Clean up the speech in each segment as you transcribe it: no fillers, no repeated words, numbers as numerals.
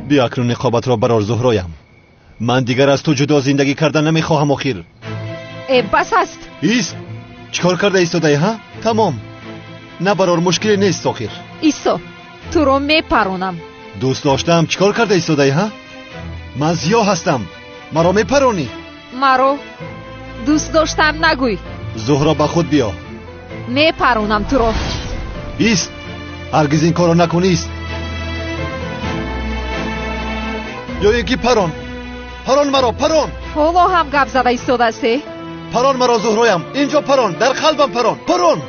بیا اکنون نقابت را برار زهرایم. من دیگر از تو جدا زندگی کردن نمیخواهم. آخر بس است. ایست. چیکار کرده ایستادی ها؟ تمام. نه برار مشکلی نیست. آخر ایسا تو رو میپرونم. دوست داشتم. چیکار کرده ایستادی ها؟ من زیا هستم. مرا میپرونی؟ مرا دوست داشتم نگوی. زهرا با خود بیا. میپرونم تو رو. ایست. هرگز این کارو نکنی. ایست. یا یکی پرون مرا پرون. حالا هم گپ زده ایستاده استی؟ پرون مرا زهرایم. اینجا پرون. در قلبم پرون.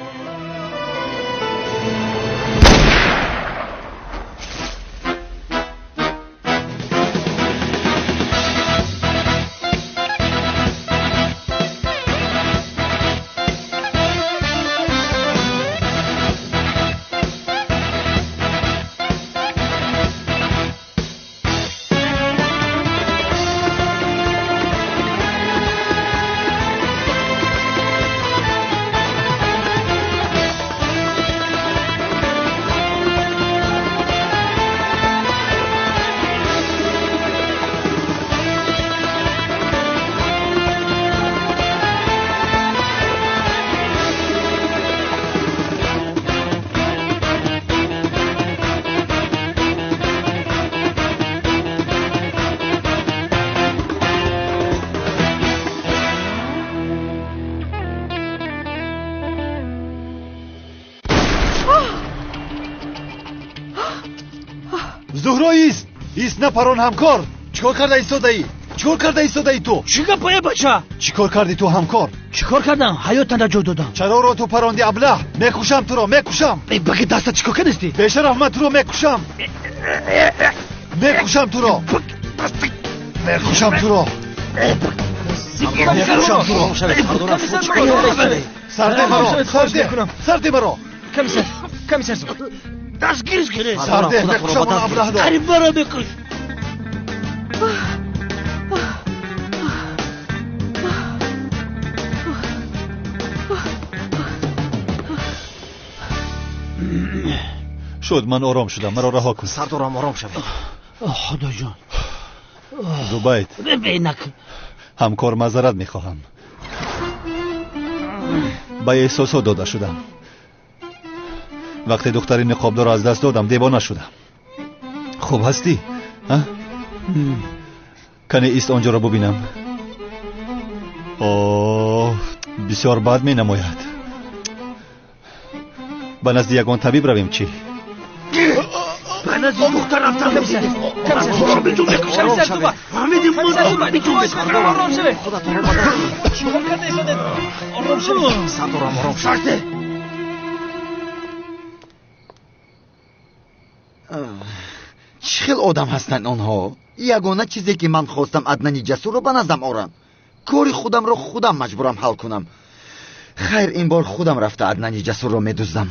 زهرا ایست نه پرون همکار. چیکار کرده ایستاده تو؟ چیکار پای بچه؟ چیکار کردی تو همکار؟ چیکار کردم؟ حیاتت را جو دادم. چرا رو تو پروندی ابله؟ میکشم تو رو. بگی دست چیکار کردی؟ بیشرف من تو رو میکشم تو رو. سرده مرا. کمیسر دستگیرش کنه. سرده میکشم اون ابله رو. قریب برا بکش. شد. من آرام شدم. مرا رها کن. سردارم آرام شوید. خدا جان. زبید ببینک همکار معذرت میخواهم. با احساسات داده شدم. وقتی دختری نقابدار را از دست دادم دیوانه شدم. خوب هستی؟ کنی ایست آنجا را ببینم. بسیار بد می نماید. به نزد یگان طبیب رویم چی؟ به نزد دختر رفتم. کمیسر بیتون بکشم. حمیدی من بیتون بکشم. آرام شوه. شما کرده ایستاده. آرام شوه. سردارم آرام شوید. چه خیل آدم هستن آنها. یگانه چیزی که من خواستم عدنان جسور رو به نزدم آورن. کاری خودم رو خودم مجبورم حل کنم. خیر این بار خودم رفته عدنان جسور رو میدوزدم.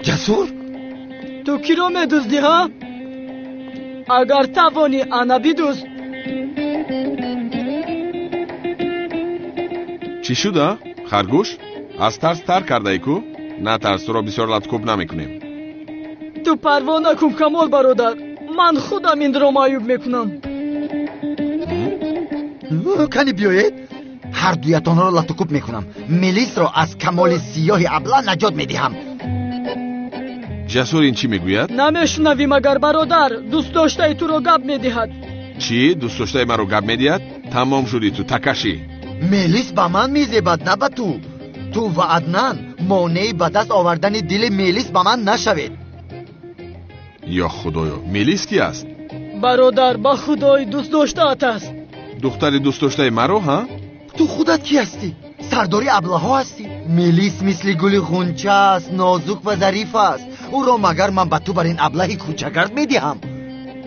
جسور؟ تو کی رو میدوزدی ها؟ اگر توانی انا بدوز. چی شده؟ خرگوش؟ از ترس ترک کرده ای کو؟ نه ترس، تو را بسیار لطکوب نمیکنیم. تو پروا نکن کمال برادر. من خودم این رو معیوب میکنم. کنی بیایید هر دویتان را لطکوب میکنم. ملیس را از کمال سیاه ابله نجات میدهم. جسور این چی میگوید؟ نمیشنوی مگر برادر؟ دوست داشته تو رو گپ میدهد. چی؟ دوست داشته من رو گپ میدهد؟ تمام شدی تو تکشی. ملیس با من میزیبد نه با تو. تو و عدنان مانعی به دست آوردن دل ملیس با من نشوید. یا خدایا، ملیس کی است؟ برادر با خدای دوست داشته است. دختری دوست داشته مرا ها؟ تو خودت کی هستی؟ سرداری ابله ها هستی؟ ملیس مثل گل غنچه است، نازک و ظریف است. او را مگر من به تو بر این ابله کوچگرد میدهم؟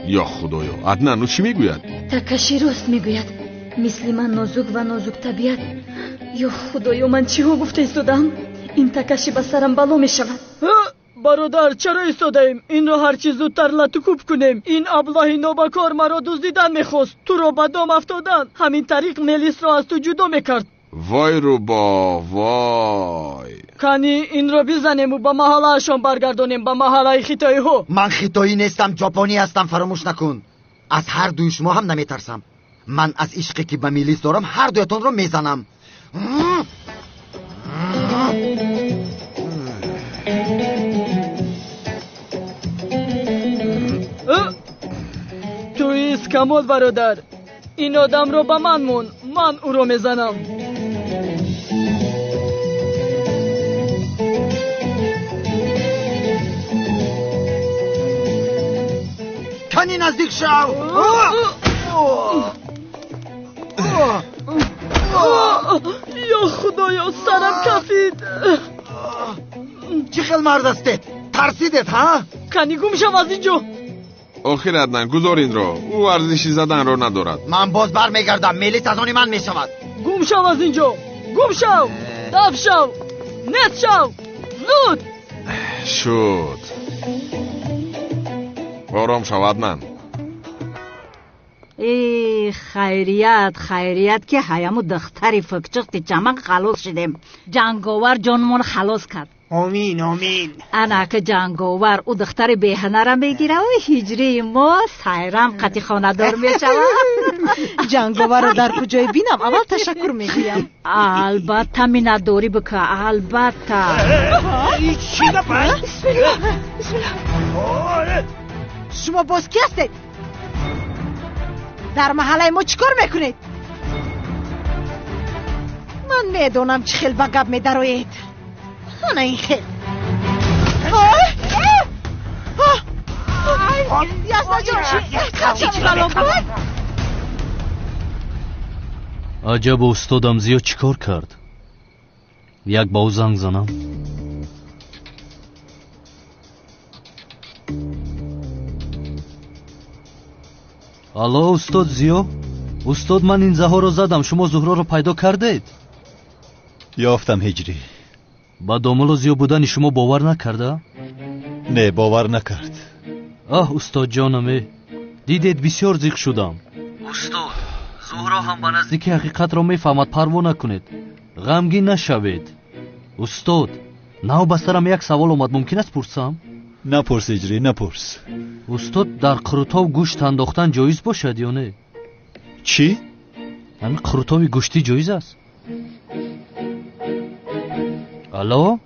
یا خدایا، عدنان چی میگوید؟ تکشی راست میگوید. مثل من نازک و نازک طبیعت. یا خدایا من چی ها گفته ایستادم؟ این تکشی به سرم بلا میشود. برادر چرا ایستاده ایم؟ این رو هر چیز زودتر لطکوب کنیم. این ابله نابکار مرا دزدیدن میخواست. تو رو به دام افتادن. همین طریق ملیس را از تو جدا میکرد. وای رو با وای. کنی این رو بزنیم و با محلهشان برگردانیم با محله خیتایی ها. من خیتایی نیستم، ژاپنی هستم، فراموش نکن. از هر دوی شما هم نمیترسم. من از عشقی که به میلیس دارم هر دویتون رو میزنم. توی اسکامول برادر، این آدم رو به من مون، من او رو میزنم. کنی نزدیک شو. یا خدایا سرم کفید. چه خیل مرد استید؟ ترسیدید ها؟ کنی گم شو از اینجا. آخر عدنان گذار این رو، او ارزشی زدن رو ندارد. من باز بر میگردم، میلیس از آن من میشود. گم شو از اینجا، گم شو، دف شو، نت شو، زود. شد. آرام شو عدنان. ای خیریت که هیامو دختری فکچقتی چمن خلاص شدیم. جنگاور جانمون خلاص کرد. آمین. انا که جنگاور او دختر بهنه را میگیره و هجری ما سایرم قطی خانه دار میشود. جنگاور رو در کجای بینم؟ اول تشکر میگویم. البته می نداری بکه، البته. چی گفت؟ شما باز کی هستید؟ در محله ما چیکار میکنید؟ من میدونم چه خیل بگب میدروید. نه این خیل. یاسنا جان چی بلا بود؟ عجب استادم زیاد چیکار کرد؟ یک با زنگ زنم. الو استاد زیو. استاد من این زهرا رو زدم، شما زهرا رو پیدا کردید؟ یافتم هجری. با دامل و زیو بودن شما باور نکرده؟ نه باور نکرد. استاد جانم، دیدید بسیار زیق شدم. استاد زهرا هم به نزدیکی حقیقت را میفهمد، پروا نکنید، غمگین نشوید. استاد نو به سرم یک سوال اومد، ممکن است پرسم؟ نپرس هجری، نپرس. استاد در قروتاو گوشت انداختن جایز باشد یا نه؟ چی؟ همین قروتاوی گوشتی جایز است؟ الو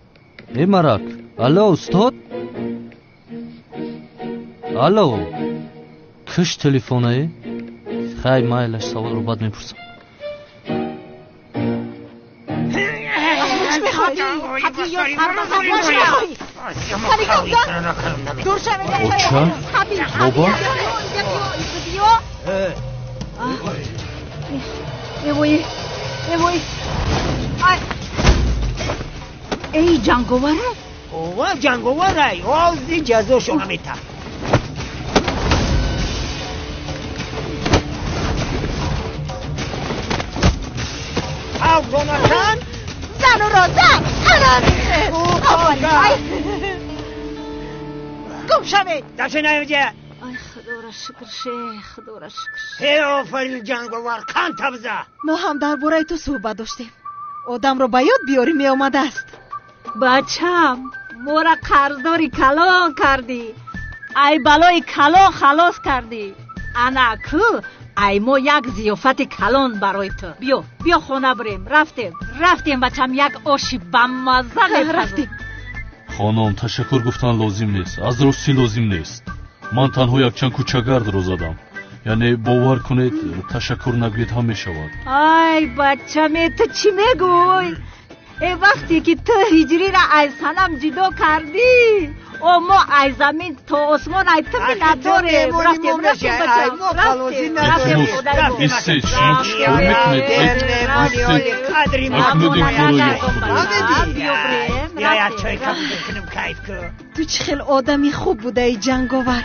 ای مرک. الو استاد. الو کش تلفونه؟ خیلی مایلش سوال رو بعد میپرسم. اوچا بابا ای جنگاوره؟ اوه جنگاوره آزی جزا شما میتا. جوناتان زنو را زن گم شوید. داشته نیوجه. ای خدا را شکر شه، خدا را شکر شه. ای آفرین جنگاور کان تبزه. ما هم در باره تو صحبت داشتیم. آدم رو به یاد بیاری می آمده است. بچم مورا قرضداری کلان کردی، ای بلای کلان خلاص کردی. انا کو ای ما یک ضیافت کلان برای تو. بیا خانه بریم. رفتیم بچم، یک آشی بمزه رفتیم. خانم تشکر گفتن لازم نیست، از راستی لازم نیست. من تنها یک چند کوچه‌گرد رو زدم، یعنی باور کنید تشکر نگوید هم می شود. ای بچم تو چی میگوی؟ ای وقتی که تو هجری را از سنم جدا کردی و ما از زمین تا آسمان ای تو می نداریم. رفتیم ایستید، شما چکار میکنید؟ ایستید، اکنیدیم خدایی یا چای کم بکنم کیف که. تو چه خیل آدمی خوب بوده ای جنگاور.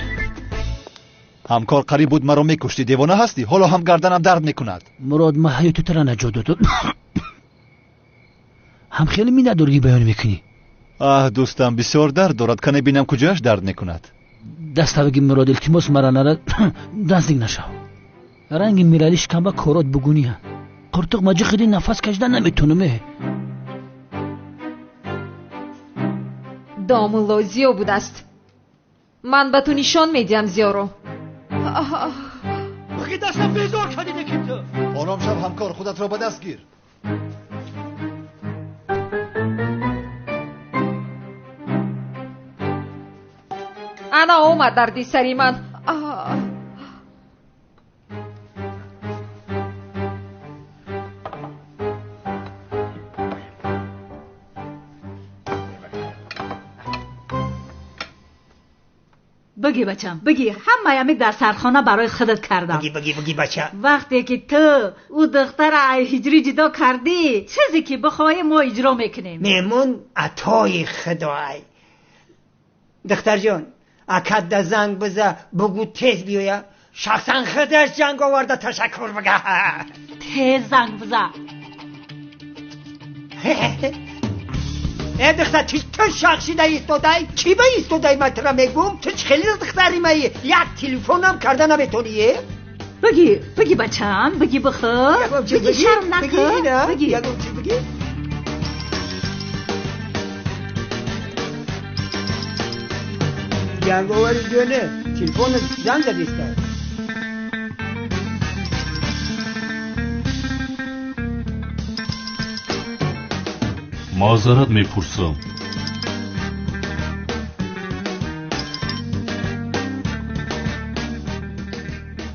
همکار قریب بود مرا میکشتی، دیوانه هستی؟ حالا هم گردنم درد میکند. مراد ما حیاتو ترا نجات داد. هم خیلی می نداری بیان میکنی. دوستم بسیار درد دارد، کنه بینم کجاش درد میکند. دست بگی مراد التماس مرا نرد نزدیک نشو. رنگ میرالیش کم با کارات بگونی هم. قرطق ماجی خیلی نفس کشیدن نمیتونم. داملو زیو بود است. من به تو نشان میدیم زیارو. بگی دستم بیزار کردی نکیم تو. آرام شو همکار، خودت را به دست گیر. انا اومد دردی سری من. بگی بچم بگی، همه یمی در سرخانه برای خودت کردم. بگی بچه. وقتی که تو او دختر هجری جدا کردی، چیزی که بخوای ما اجرا میکنیم. میمون عطای خدای. دختر جان اکد ده زنگ بزه بگو تیز بیویا، شخصا خودش جنگ آورده تشکر بگه. تیز زنگ بزه. ای دختر تو شخصیده ایستادای؟ چی به ایستادای مطرح میگم؟ تو خیلی دختری مایی؟ یک تلفنم کرده نمیتونی؟ بگی بچم، بگی بخور، بگی شرم نکن. بگی جنگاوری جونه تلفن زنگ زدیسته. معذرت میپرسم.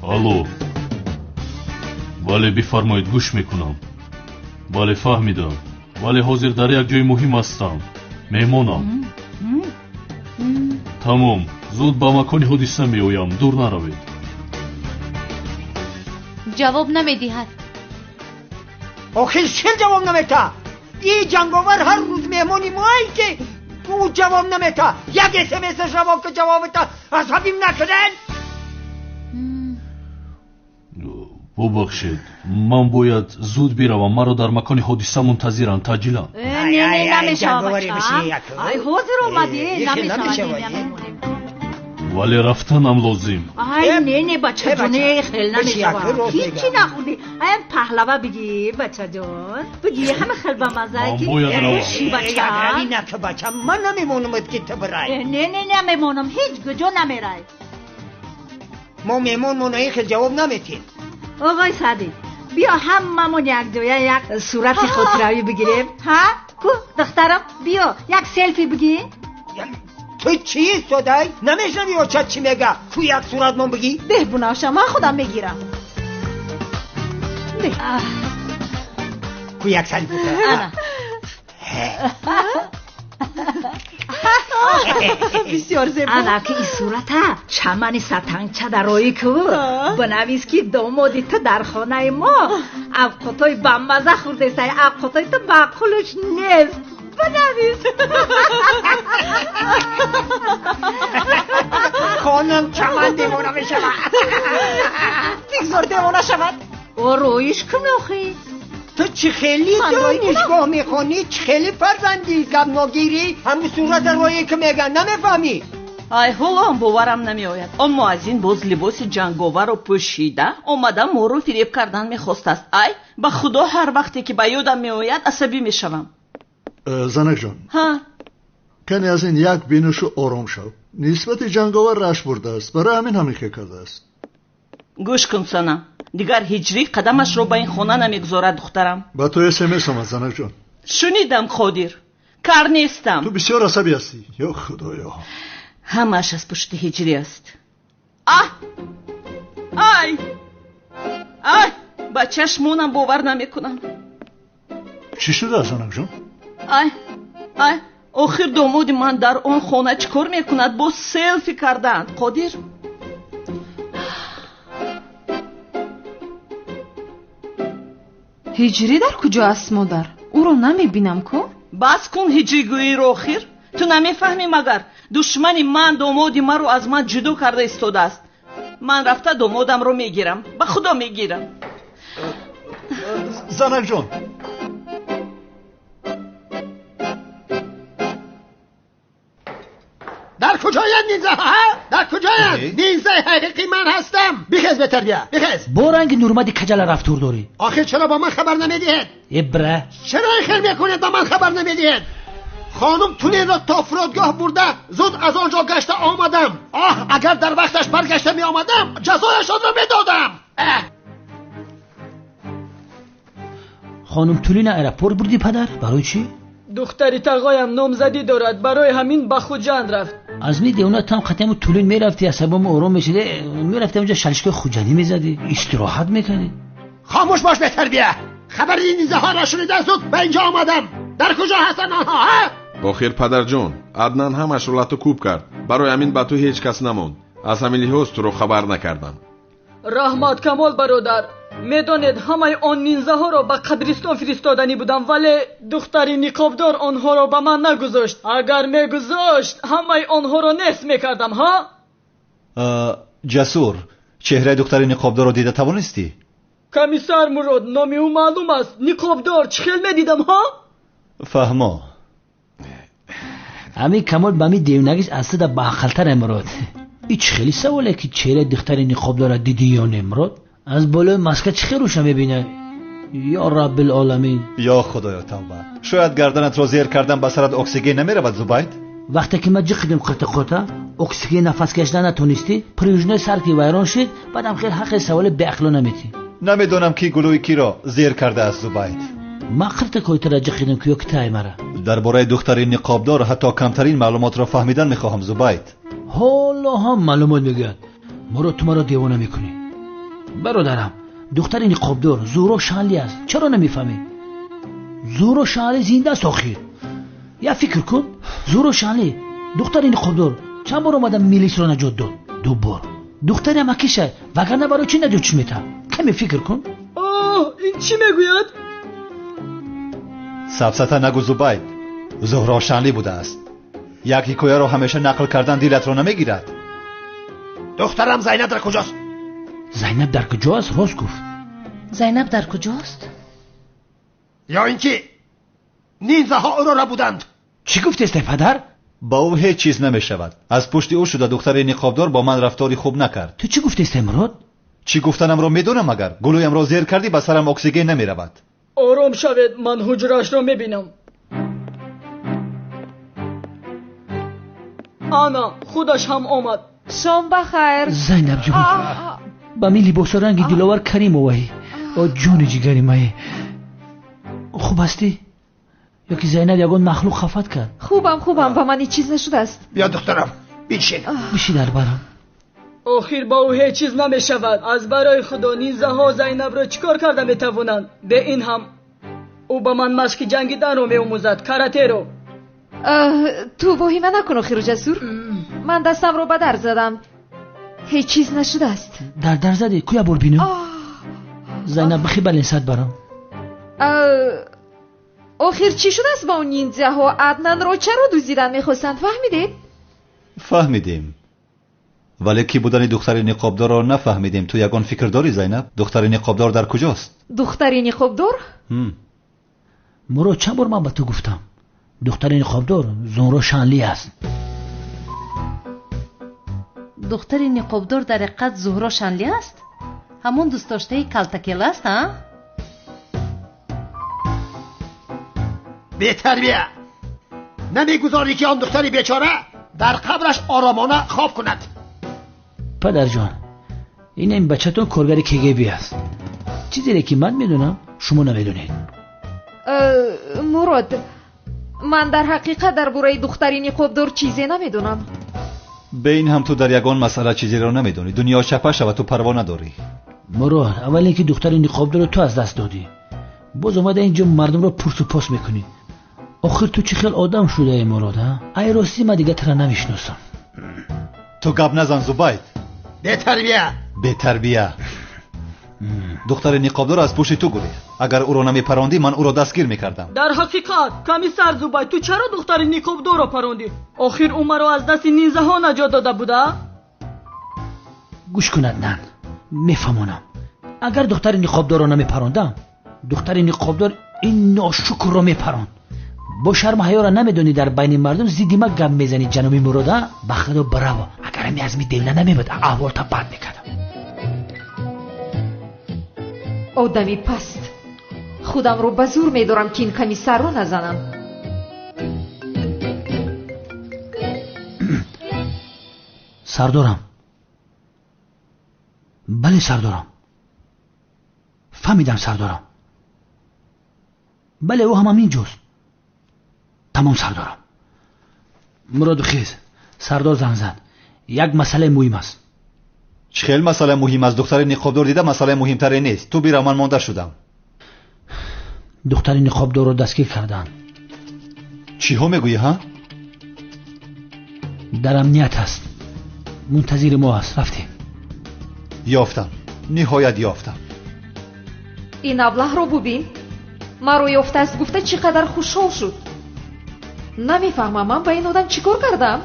الو. بله بفرمایید گوش میکنم. بله فهمیدم. ولی حاضر در یک جای مهم هستم. مهمانم. تمام. زود به مکان حادثه میآیم. دور نروید. جواب نمیدهد. آخه چه جواب نمیده؟ این جنگاور هر روز مهمانی مایی که او جواب نمیده. یک SMS جواب که جواب ده عصبیم نکردن. ببخشید من باید زود بروم. مرا در مکان حادثه منتظرند. تعجیلا. نه نمیشه بچه. ای حاضر اومدی نمیشه. ولی رفتنم لازم. نه بچه جونه خیلی نمیشه. هیچی نخوردی. این پهلوه بگی بچه جون. بگی همه خیلی به مزه که بشی بچه. روی نکه بچه من نمیمونم که تو برای. نه نمیمونم. هیچ گجا نمیرای. ما میمون منایی خیلی جواب نمیتیم. آقای سعدی بیا هممون یک جویا یک صورت خاطره‌ای بگیریم. ها کو دخترم بیا یک سلفی بگی. تو چی صدای نمیشنوی و چی میگه؟ کو یک صورت من بگی. ده بناشا من خودم میگیرم. کو یک سلفی انا بسیار زیبا. انا که این صورته چمن ستنگچه در روی که بنویس که دامادی تو در خانه ما افقاتای بمزه خورده سای افقاتای تو بقلش نیست. بنویس خانم چمن دیوانه میشود. بگذار دیوانه شود. او رویش کن آخی. تو چی خیلی دانشگاه میخونی؟ چی خیلی فرزندی گم نگیری؟ همون صورت رویی که میگن نمیفهمی؟ ای حالا باورم نمیآید. آن مؤذن باز لباس جنگاور رو پوشیده اومده ما رو فریب کردن میخواست است. ای به خدا هر وقتی که به یادم میآید عصبی میشوم. زنک جان ها کنی از این یک بینشو آرام شو. نسبت جنگاور رش برده است. برای همین همین که کرده است. گوش کن سنا. دیگر هجری قدمش رو به این خانه نمیگذارد دخترم. با تو SMS آمد زنک جان. شنیدم قادر. کار نیستم. تو بسیار عصبی هستی. یا خدایا. همش از پشت هجری است. ای با چشمونم باور نمیکنم. چی شده زنک جان؟ ای آخر داماد من در اون خانه چیکار میکند؟ با سلفی کردند. قادر هجری در کجا است مادر؟ او رو نمیبینم کو؟ بس کن هجری گویی رو آخر. تو نمیفهمی مگر دشمن من دامادی من رو از من جدا کرده ایستاده است. من رفته دامادم رو میگیرم. به خدا میگیرم. زنک جان در کجاین نینزه ها؟ در کجاین؟ نینزه حقیقی من هستم. بخیز بهتر بیا بخیز. با رنگ نورمدی کجل رفتور داری. آخه چرا با من خبر نمیدید؟ ابره چرا این خیر میکنید با من خبر نمیدید؟ خانم تونین را تا فرودگاه برده زود از آنجا گشته آمدم. اگر در وقتش برگشته می آمدم جزایشان را میدادم. خانم تولین ایرپورت بردی پدر؟ برای چی؟ دختری تقایم نامزدی دارد، برای همین به خوجند رفت. از می دیونت هم ختم تولین میرفتی عصبم آرام میشده، میرفتی اونجا شلشگاه خوجندی میزدی، استراحت میکنی. خاموش باش بهتر بیا. خبر این نیزه ها را شنیده زود به اینجا آمدم. در کجا هستن آنها؟ охир падарҷон, Аднан ҳамаш рӯлату кӯб кард. Барои ҳамин ба ту ҳеҷ кас намонд. аз ҳамин лиҳоз туро хабар накардам. раҳмат камол бародар, медонед ҳамаи он нинзаҳоро ба қабристон фиристодани будам, вале духтари ниқобдор онҳоро ба ман нагузошт. агар мегузошт ҳамаи онҳоро нест мекардам. ҳа ҷасур, чеҳраи духтари ниқобдорро дида тавонистӣ? комиссар мурод, номи ӯ маълум аст. ниқобдор чӣ хел медидам? ҳа фаҳмо ҳамин камол ба ми девнагиш аслида баақалтаре мурод. ин чӣ хели саволе ки чеҳраи духтари ниқобдора дидӣ ё не мурод? аз болои маска чӣ хел рӯшан мебина? ё раббилоламин. ё худоё тавба, шояд гарданатро зер кардан ба сарат оксиген намеравад Зубайд? вақте ки ма ҷиқидим қиртиқота оксиген нафас кашида натонистӣ, пружнои сар ки вайрон шид, баъдам хел ҳаққи саволи беақло наметӣ. намедонам ки гулӯи киро зер кардааст Зубайд. ма қиртиқоитара ҷиқидим ки ё китай мара. дар бораи духтари ниқобдор ҳатто камтарин маълумотро фаҳмидан мехоҳам Зубайд. ҳоло ҳам маълумот мегӯяд. мурод ту маро девона мекунӣ. бародарам, духтари ниқобдор зӯро шаъли аст. чаро намефаҳмӣ? зӯро шаъли зиндаст охир. я фикр кун. зӯро шаъли духтари ниқобдор чанд бор омада милисро наҷот дод? 2 бор. духтари амакиша вагарна барои чӣ наҷотш метавад? каме фикр кун. ин чӣ мегӯяд? сафсата нагӯ Зубайд. зӯҳро шаъли будааст. як ҳикояро ҳамеша нақл кардан дилатро намегирад. духтарам зайнаб дар куҷост? зайнаб дар куҷост? рост гуфт. зайнаб дар куҷост? ё ин ки нинзаҳо ӯро рабуданд. чӣ гуфтесте падар? ба ӯ ҳеҷ чиз намешавад. аз пушти ӯ шуда духтари ниқобдор бо ман рафтори хуб накард. ту чӣ гуфтесте мурод? чӣ гуфтанамро медонам. агар гулӯямро зер кардӣ ба сарам оксиген намеравад. ором шавед, ман ҳуҷраашро мебинам. ана худаш ҳам омад. шом бахайр. зайнаб ҷон, ба мин либосо ранги диловар каримоваи ҷони ҷигари мае. хуб ҳастӣ? ё ки зайнаб ягон махлуқ хафат кард? хубам, ба ман ҳеҷ чиз нашудааст. бия духтарам, бишин. бишин албарам. охир ба ӯ ҳеҷ чиз намешавад. аз барои худо нинзаҳо зайнабро чӣ кор карда метавонанд? бе ин ҳам ӯ ба ман машқи ҷангиданро меомӯзад, каратеро. ту воҳима накун охиру ҷасур. ман дастамро ба дар задам. ҳеҷ чиз нашудааст. дар заде? куя бор бинам. зайнаб бихи баленсад барам. охир чӣ шудааст ба он нинзаҳо? Аднанро чаро дуздидан мехостанд, фаҳмидед? фаҳмидем, вале ки будани духтари ниқобдорро нафаҳмидем. ту ягон фикр дорӣ Зайнаб? духтари ниқобдор дар куҷост? духтари ниқобдор? мурод чанд бор ман ба ту гуфтам духтари ниқобдор зӯро шаъли аст. духтари ниқобдор дар ҳақиқат зӯҳро шанли аст? ҳамон дӯстдоштаи калтакел аст? бетарбия, намегузорӣ ки он духтари бечора дар қабраш оромона хоб кунад. падарҷон, ин бачатон коргари КГБ аст. чизере ки ман медонам шумо намедонед. мурод, ман дар ҳақиқат дар бораи духтари ниқобдор чизе намедонам. бе ин ҳам ту дар ягон масъала чизеро намедонӣ. дунё чапа шава, ту парво надорӣ. мурод, аввале ки духтари ниқобдорро ту аз даст додӣ, боз омада инҷо мардумро пурсу пос мекунӣ. охир ту чӣ хел одам шудаи мурод? ай ростӣ ман дига тара намешиносам. ту гап назан Зубайд. бетарбия. духтари ниқобдор аз пушти ту гурехт. агар ӯро намепарондӣ, ман ӯро дастгир мекардам. дар ҳақиқат комиссар Зубайд, ту чаро духтари ниқобдорро парондӣ? охир ӯ маро аз дасти нинзаҳо наҷот дода буда? гӯш кунад нан, мефаҳмонам. агар духтари ниқобдорро намепарондам, духтари ниқобдор ин ношукрро мепаронд. با شرم و حیا را نمیدونی در بین مردم زیدیما گپ میزنی جنابی مرادا؟ به خدا براو. اگر می از می دل نمیبود احوال تا بد میکردم. آدمی پست. خودم رو به زور میدارم که این کمی سر رو نزنم. سردارم. بله سردارم. فهمیدم سردارم. بله او هم اینجاست. تمام سردارم. مراد خیز سردار زنگ زد. یک مسئله مهم است. چه خیلی مسئله مهم است؟ دختر نقابدار دیده مسئله مهمتری نیست. تو بیرا من مانده شدم. دختر نقابدار رو دستگیر کردن. چی ها میگویی ها؟ در امنیت است. منتظر ما است. رفتیم. یافتم. نهایت یافتم. این ابله رو ببین. ما رو یافته است گفته چقدر خوشحال شد. نمیفهمم من با این آدم چیکار کردم؟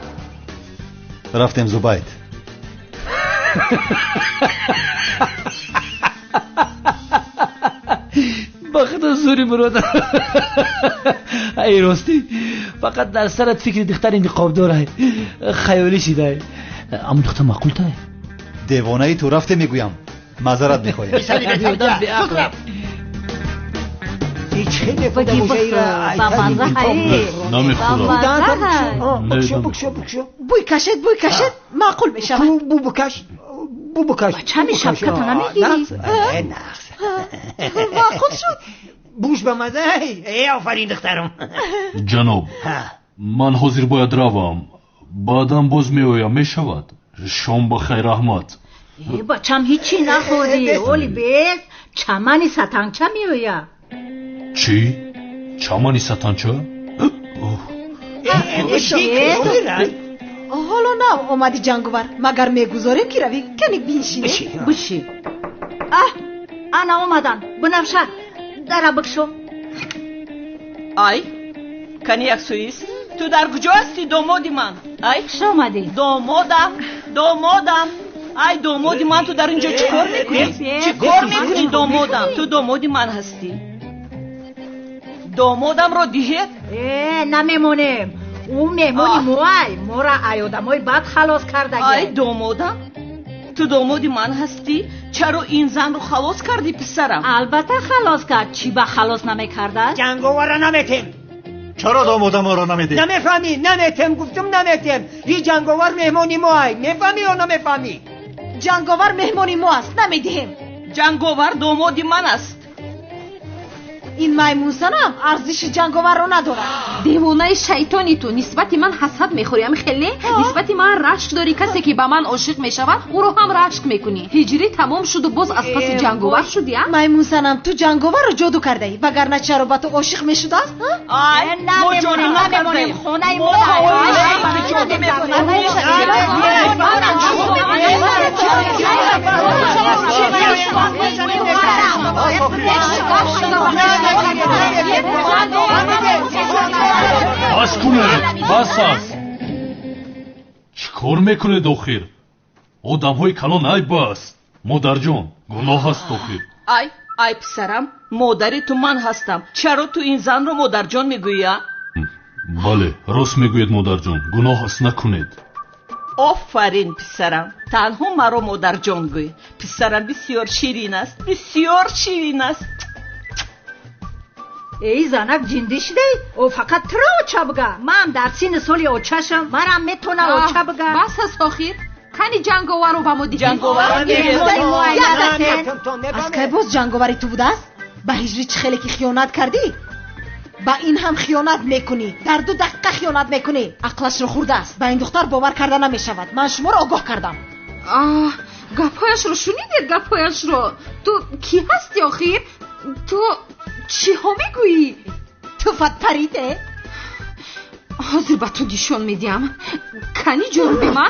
رفتیم زبید. با خدا زوری مراد. ای راستی فقط در سرت فکر دختر نقابدار های خیالی شده. اما دختر معقول تای دیوانه ای تو رفته میگویم. معذرت میخوایم. هیچ خیلی بوده بکشو بوی کشد معقول میشود. بو بکش چه میشب که تو نمیگیری؟ معقول شد. بوش به مزه. ای آفرین دخترم. جناب من حاضر باید روم. بعدم باز میایم میشود. شام بخیر احمد. بچم هیچی نخوردی. اولی بیز چمانی ستانچه میویا. چی؟ چمانی ستانچه؟ حالا نه اومدی جنگوور مگر میگذاریم که روی کنی بینشینه. بشی. انا اومدن. بنفشه در بکشو. ای کنی یک سوئیس تو در کجا هستی دامادی من؟ ای کجا اومدی؟ دامادم. ای دامادی من تو در اینجا چیکار میکنی؟ چیکار میکنی دامادم؟ تو دامادی من هستی؟ دامادم رو دیهید؟ نمیمونیم. او مهمونی موای ما را ایادمای بد خلاص کردگی. ای دامادم تو دامادی من هستی؟ چرا این زن رو خلاص کردی پسرم؟ البته خلاص کرد. چی با خلاص نمیکرده؟ جنگاور را نمیتیم. چرا دامادم را نمیدی؟ نمیفهمی. نمیتیم گفتم نمیتیم. این جنگاور مهمونی موای. میفهمی یا نمیفهمی؟ جنگاور مهمونی ما است نمیدیم. جنگاور دامادی من است. این میمون زنم ارزش جنگاور رو نداره. دیوانه شیطانی تو. نسبت من حسد میخوری. همین خیلی نسبت من رشک داری. کسی که به من عاشق میشود او رو هم رشک میکنی. هجری تمام شد و باز از پس جنگاور شدی. میمون زنم تو جنگاور رو جادو کرده ای. وگرنه چرا با تو عاشق میشد است؟ نمیمونیم. خونه ما بس کنه. بس است. چیکار میکنه داخل؟ آدم های کلان ای بس. مادر جان گناه هست داخل. ای پسرم مادری تو من هستم. چرا تو این زن رو مادر جان میگویی؟ بله راست میگوید مادر جان. گناه هست نکنید. آفرین پسرم. تنها مرا مادر جان گوی. پسرم بسیار شیرین است. بسیار شیرین است. ای زنک جنده شده. او فقط تو را اوچه بگه. من در سین سالی اوچهشم. مرم میتونه اوچه بگه. بس هست آخیر. کنی جنگاور رو با ما دیگه. جنگاور از که باز جنگاوری تو بوده است؟ به هجری چه خیلی که خیانت کردی؟ با این هم خیانت میکنی. در 2 دقیقه خیانت میکنی. عقلش رو خورده است. با این دختر باور کرده نمیشود. من شما رو آگاه کردم. گپایش رو شنیدید؟ گپایش رو. تو کی هستی آخیر؟ تو چی ها میگویی؟ تو فت پریده؟ حاضر با تو دیشون میدیم. کنی جون بی من؟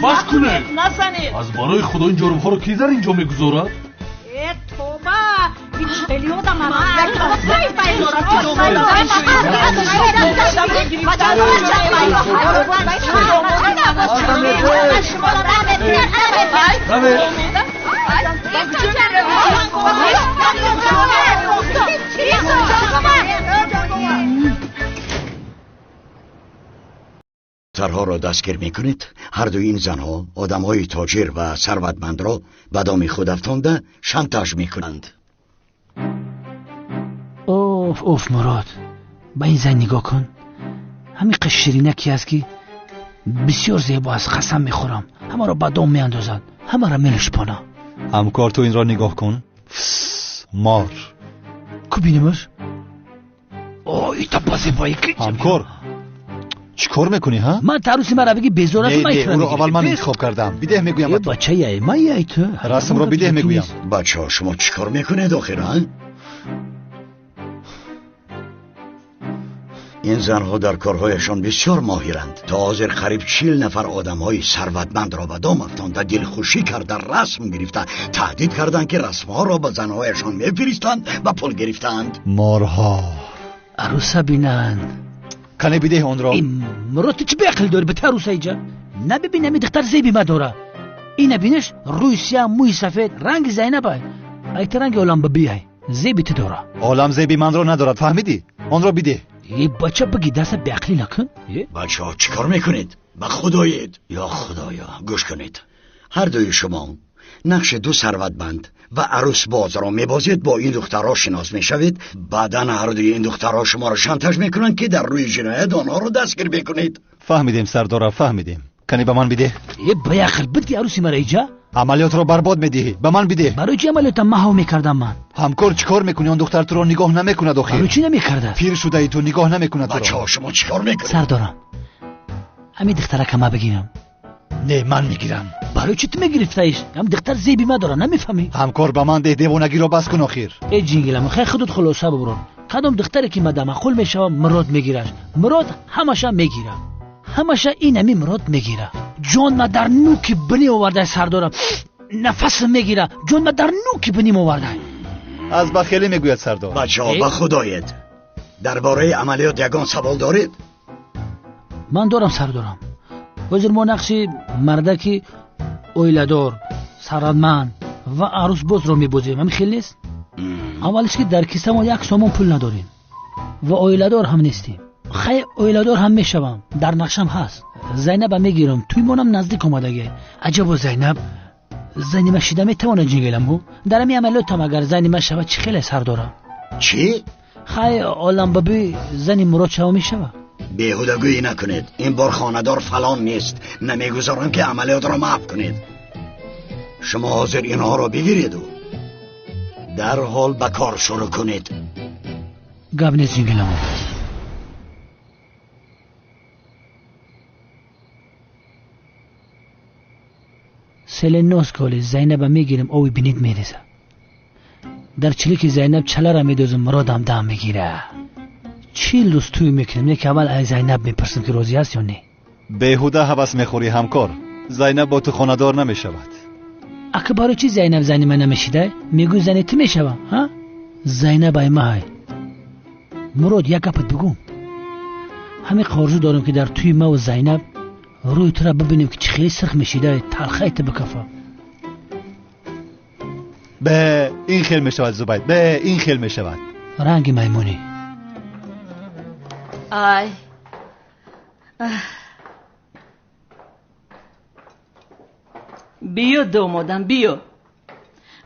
بس کنه. از برای خدا این جرم ها رو کی در اینجا میگذارد؟ توبه دخترها را دستگیر میکنید. هر دو این زنها آدمهای تاجر و ثروتمند را به دام خود افکنده شانتاژ میکنند. اوف مراد، به این زن نگاه کن. همین قشرینکی است که بسیار زیبا است. قسم میخورم همه را به دام میاندازد، همه را میلشپاند. همکار تو این را نگاه کن. مار کو بینیمش؟ ایتا بازیبایی که همکار چی کار میکنی ها؟ من تعروسی مرا بگی بزرگ است. نه او رو اول من انتخاب کردم. بیده میگویم تو بچه ای من ای تو رسم رو بیده میگویم. بچه ها شما چی کار میکنید آخرا؟ این زنها در کارهایشان بسیار ماهرند. تا حاضر قریب 40 نفر آدمهای ثروتمند را به دام افکنده، دلخوشی کرده، رسم گرفته، تهدید کردند که رسمها را به زنهایشان میفرستند و پول گرفتند. مارها عروسه بینند. کنه بیده اون را. مراد چی بیقل داری به عروسه ایجا؟ نه ببینم این دختر زیبی ما داره. این بینش روی سیاه موی سفید رنگ زینبه. ایت رنگ عالم ببیای زیبی تو داره. عالم زیبی من را ندارد، فهمیدی؟ اون را بیده. ای بچه بگی دست بیقلی نکن. بچه ها چی کار میکنید؟ به خدایید یا خدایا گوش کنید. هر دوی شما نقش دو ثروتمند و عروس باز را میبازید، با این دخترها شناس میشوید. بعدا هر دوی این دخترها شما را شانتاژ میکنند که در روی جنایت آنها را دستگیر بکنید. فهمیدیم سردار، فهمیدیم. کنی به من بیده. بیاخر بدی عروسی مرا ایجا. عملیات را برباد میدهی، به من بیده. برای چی عملیات محو میکردم من؟ همکار چیکار میکنی؟ اون دختر تو را نگاه نمیکند آخه. برای چی نمیکرده؟ پیر شده ای تو، نگاه نمیکند تو را. بچه‌ها شما چیکار میکنید؟ سردارم همین دختره که ما بگیرم. نه من میگیرم. برای چی تو میگرفتیش؟ هم دختر زیبی ما داره، نمیفهمی؟ همکار به من ده دیوانگی را بس کن آخر. ای جنگلم خیلی خودت خلاصه ببرون. کدام دختری که مدام خل میشه مراد میگیرش. مراد همشه میگیره، همشه این همی مراد میگیره. جون ما در نوکی بنی آورده سردارم، نفس میگیره. جون ما در نوکی بنی آورده. از بخیلی میگوید سردار. بچه‌ها به خدایت درباره عملیات یگان سوال دارید؟ من دارم سردارم. وزیر ما نقشی مردکی اویلدار، ثروتمند و عروس باز رو میبازیم. همین خیلی نیست؟ اولش که در کیسه ما یک سومون پول نداریم و اویلدار هم نیستیم. خیلی اویلدار هم میشوم، در نقشم هست. زینب هم میگیرم، توی مانم نزدیک اومدگه. عجب زینب شیده میتونه جنگلم بو. در همی عملیاتم اگر زنی شوه چی خیلی سردارم. چی؟ خیلی عالم ببی زنی مراد شوه میشوه. بیهودگویی نکنید. این بار خاندار فلان نیست، نمیگذارم که عملیات را محو کنید. شما حاضر اینها را بگیرید و در حال به کار شروع کنید. گپ نیست جنگلم. سلنوس کولی زینب میگیرم اوی بینید میریزه. در چلیک زینب چله را میدوزم، مرادم دام میگیره. چی لستوی میکنم؟ یک اول ای زینب میپرسم که روزی هست یا نه. بیهوده حوث میخوری همکار. زینب با تو خاندار نمیشود. اکه برای چی زینب زنی من نمیشیده؟ میگوی زنی تو میشوم ها؟ زینب ای مای مراد یک گپت بگم. همین قارزو دارم که در توی ما و زینب روی تو را ببینیم که چی خیلی سرخ میشیده، تلخیت بکفا. به این خیل میشود زبید، به این خیل میشود. رنگ میمونی. آی بیا دومادم بیا.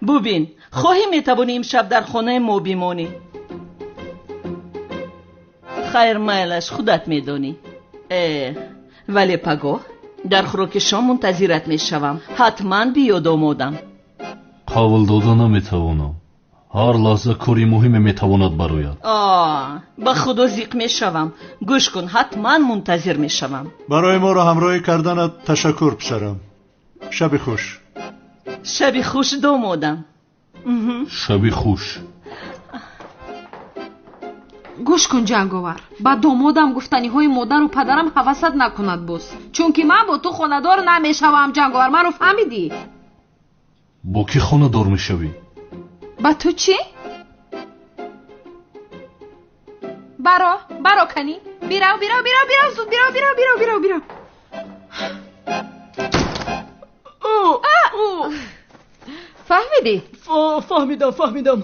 ببین خواهی میتوانی امشب در خانه ما بمانی. خیر میلش خودت میدونی. ولی پگاه در خوراک شام منتظرت میشوم. حتما بیا دومادم. قابل داده نمیتوانم. هر لحظه کاری مهم میتواند براید. با خدا زیق میشوم. گوش کن، حتما منتظر میشوم. برای ما را همراهی کردنت تشکر پسرم. شب خوش. شب خوش دومادم. شب خوش. گوش کن جنگاور، با دامادم گفتنی های مادر و پدرم حوست نکند بس، چون که من با تو خاندار نمیشوم. جنگاور من رو فهمیدی؟ با کی خاندار میشوی؟ با تو چی؟ баро кани. Бирав зуд бирав. фаҳмидӣ? фаҳмидам.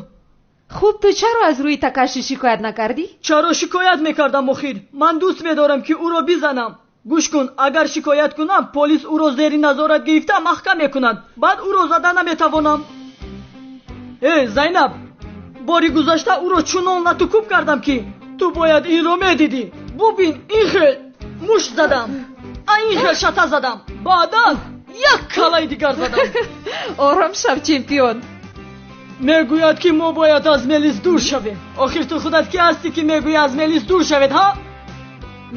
хуб ту чаро аз рӯи такаши шикоят накардӣ? чаро шикоят мекардам охир? ман дӯст медорам ки ӯро бизанам. гӯш кун, агар шикоят кунам полис ӯро зери назорат гирифта маҳкам мекунад. баъд ӯро зада наметавонам. зайнаб, бори гузашта ӯро чунон латукуб кардам ки ту бояд инро медидӣ. бубин, ин хел мушт задам, ин хел шата задам, баъдан як калаи дигар задам. ором шав чемпион. мегӯяд ки мо бояд аз мелис дур шавем. охир ту худат ки ҳастӣ ки мегӯӣ аз мелис дур шавед, ҳа?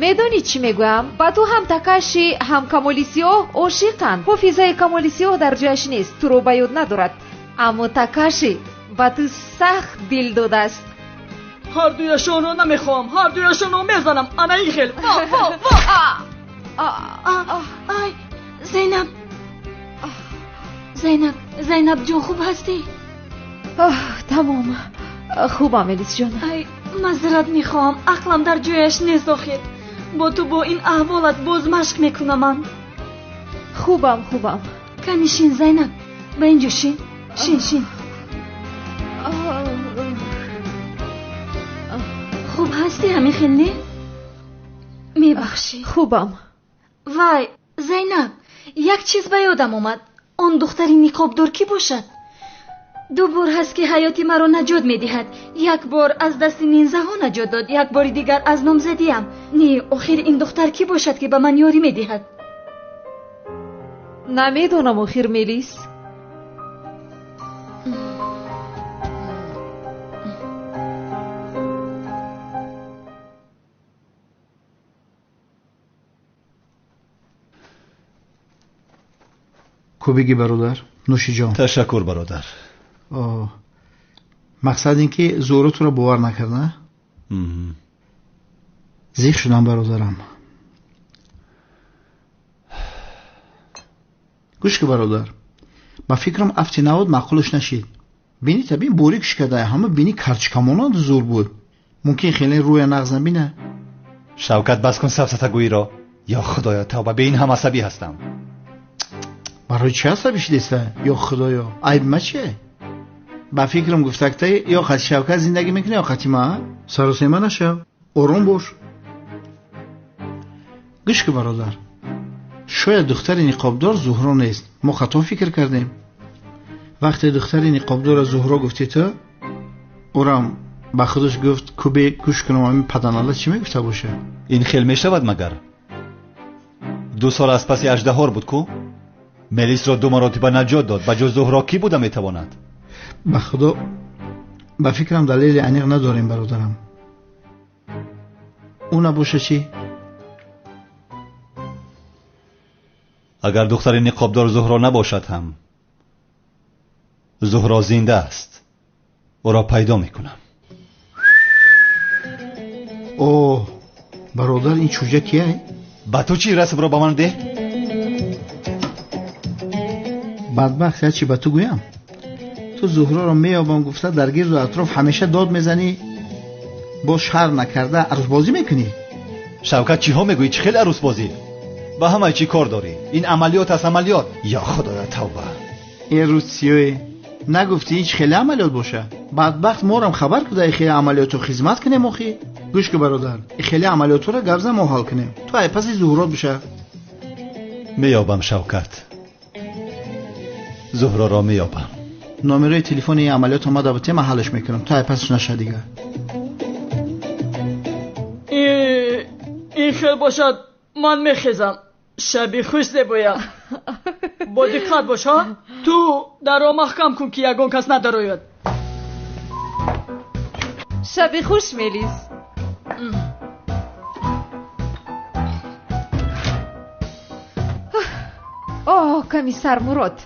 медонӣ чӣ мегӯям? ба ту ҳам такаши ҳам камоли сиёҳ ошиқанд. ҳофизаи камоли сиёҳ дар ҷояш нест, туро ба ёд надорад. аммо такаши ба ту сахт дил додааст. ҳардуяшонро намехоҳам, ҳардуяшонро мезанам. ана ин хел. ай зайнаб ҷон хуб ҳастӣ? тамом хубам элисҷон. ай маъзарат мехоҳам, ақлам дар ҷояш нест. охир бо ту бо ин аҳволат боз машқ мекунаман. хубам. кани шин зайнаб, ба ин ҷо шин. хуб ҳастӣ ҳамин хел не? мебахшӣ. хубам. вай зайнаб, як чиз ба ёдам омад. он духтари ниқобдор кӣ бошад? 2 бор ҳаст ки ҳаёти маро наҷот медиҳад. як бор аз дасти нинзаҳо наҷот дод, як бори дигар аз номзадиам. не, охир ин духтар кӣ бошад ки ба ман ёрӣ медиҳад? намедонам охир мелис. кубиги бародар, нӯши ҷон. ташаккур бародар. мақсад ин ки зӯро туро бовар накард, на? зиқ шудам бародарам. гӯш ки бародар, ба фикрам афти навод маъқулаш нашид. бини табин борик шикадай, ҳама бини карчкамонанд зӯр буд. мумкин хеле рӯя нағз набина. шавкат бас кун сафсатагӯиро. ё худоё, тавба, бе ин ҳам асабӣ ҳастам. барои чӣ асабӣ шудеста? ё худоё, айб ма чие? ба фикрам гуфтактай ё хати Шавкат зиндагӣ мекунӣ ё хати ман. саросема нашав, ором бош. гӯш ки бародар, шояд духтари ниқобдор Зуҳро нест. мо хато фикр кардем. вақте духтари ниқобдора Зуҳро гуфти ту, урам ба худаш гуфт кубе гӯш кунам ҳамин паданала чӣ мегуфта боша? ин хел мешавад магар? 2 сол аз паси аждаҳор буд ку? мелисро 2 маротиба наҷот дод. ба ҷоз Зуҳро кӣ буда метавонад? ба худо ба фикрам далели аниқ надорем бародарам. ӯ набоша чӣ? агар духтари ниқобдор Зуҳро набошад ҳам, Зуҳро зинда аст. ӯро пайдо мекунам. оҳ, бародар, ин чӯҷа кияй? ба ту чӣ? расмро ба ман деҳ. бадбахт, ячи ба ту гӯям. ту Зуҳроро меёбам гуфта дар гирду атроф ҳамеша дод мезанӣ, бо шаҳр накарда арӯзбозӣ мекунӣ. шавкат, чиҳо мегӯӣ? чӣ хел арӯзбозӣ? ба ҳамаи чӣ кор дорӣ? ин амалиёт аст, амалиёт. ё худоё, тавба. ин рӯз сиёе нагуфтӣ ин хеле амалиёт боша? бадбахт морам хабар куда ин хеле амалиёту хизмат кунем. охи гӯш ки бародар, ин хеле амалиётуро гавза мо ҳал кунем. ту ай паси Зуҳро боша. меёбам Шавкат. Зуҳроро меёбам. номерои телефони ин амалиёт омада бутем, ҳалаш мекунам. ту ай пасш наша дигар. ин хел бошад, ман мехезам. шаби хуш дебоям. бо диққат бош, ҳа? ту дарро маҳкам кун ки ягон кас надарояд. шаби хуш мелис. оҳ, ками сармурод.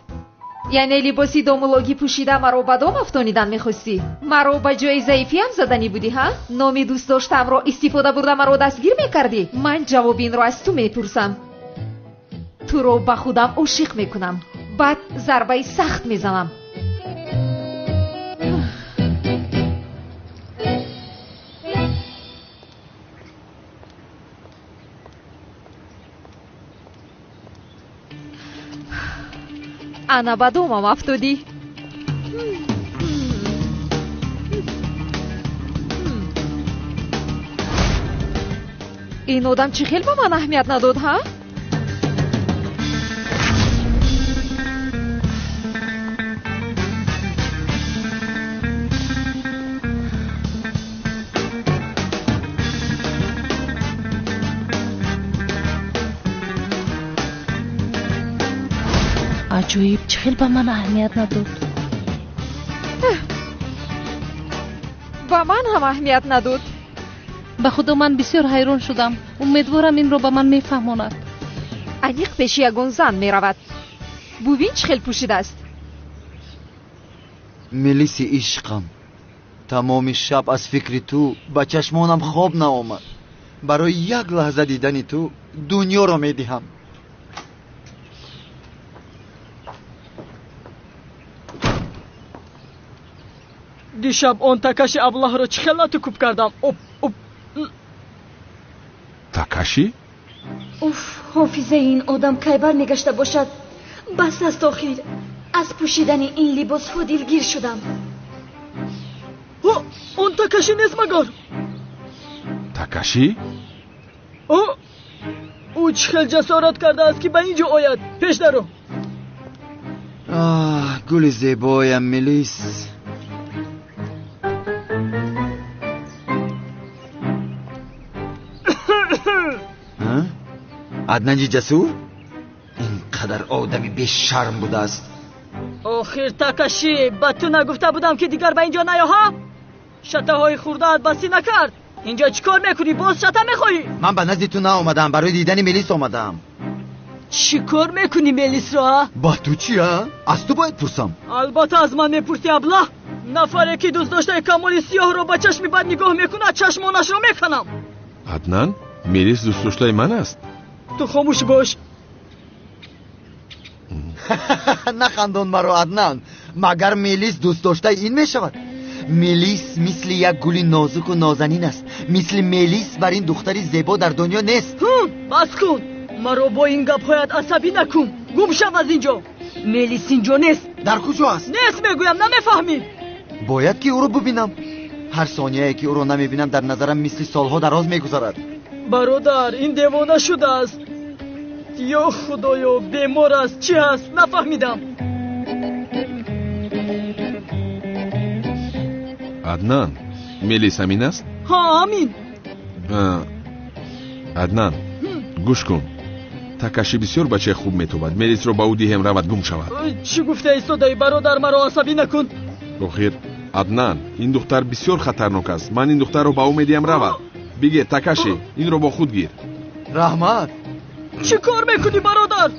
яъне либоси домулогӣ пӯшида маро ба дом афтонидан мехостӣ? маро ба ҷои заифиам заданӣ будӣ, ҳа? номи дӯстдоштаамро истифода бурда маро дастгир мекардӣ? ман ҷавоби инро аз ту мепурсам. туро ба худам ошиқ мекунам, баъд зарбаи сахт мезанам. ана ба домам афтодӣ. ин одам чӣ хел ба ман аҳамият надод, ҳа? аҷоиб, чӣ хел ба ман аҳамият надод? ба ман ҳам аҳамият надод. ба худо ман бисёр ҳайрон шудам. умедворам инро ба ман мефаҳмонад. аниқ пеши ягон зан меравад. бубин чӣ хел пӯшидааст. мелиси ишқам, тамоми шаб аз фикри ту ба чашмонам хоб наомад. барои як лаҳза дидани ту дуньёро медиҳам. дишаб он такаши аблаҳро чӣ хел натукуб кардам. такаши? уф, ҳофизаи ин одам кай бармегашта бошад. бас аст охир. аз пӯшидани ин либосҳо дилгир шудам. он такаши нест магар? такаши? ӯ чӣ хел ҷасорат кардааст ки ба ин ҷо ояд. пеш даро. гули зебоям мелис. аднани ҷасур ин қадар одами бешарм будааст. охир такаши, ба ту нагуфта будам ки дигар ба ин ҷо наёҳа? шатаҳои хурдаат басӣ накард. ин ҷо чӣ кор мекунӣ? боз шата мехоҳӣ? ман ба назди ту наомадам, барои дидани мелис омадам. чӣ кор мекунӣ мелисро? ба ту чия? аз ту бояд пурсам. албатта аз ман мепурсӣ аблаҳ. нафаре ки дӯст доштаи камоли сиёҳро ба чашми бад нигоҳ мекунад, чашмонашро меканам. аднан, мелис дӯстдоштаи ман аст. ту хомӯш бош. нахандон маро аднан. магар мелис дӯстдоштаи ин мешавад? мелис мисли як гули нозуку нозанин аст. мисли мелис бар ин духтари зебо дар дунё нест. бас кун. маро бо ин гапҳоят асабӣ накун. гум шав аз ин ҷо. мелис ин ҷо нест. дар куҷо аст? нест мегӯям, намефаҳмӣ? бояд ки ӯро бубинам. ҳар сонияе ки ӯро намебинам дар назарам мисли солҳо дароз мегузарад. бародар, ин девона шудааст. ё худоё, бемор аст. чӣ аст? нафаҳмидам. аднан, мелис ҳамин аст? ҳа, ҳамин. аднан, гӯш кун. такаши бисёр бачаи хуб метобад. мелисро ба ӯ диҳем равад гум шавад. чӣ гуфта истодаӣ? бародар, маро асабӣ накун. охир аднан, ин духтар бисёр хатарнок аст. ман ин духтарро ба ӯ медиҳам равад. биге такаши, инро бо худ гир. раҳмат. чӣ кор мекунӣ бародар?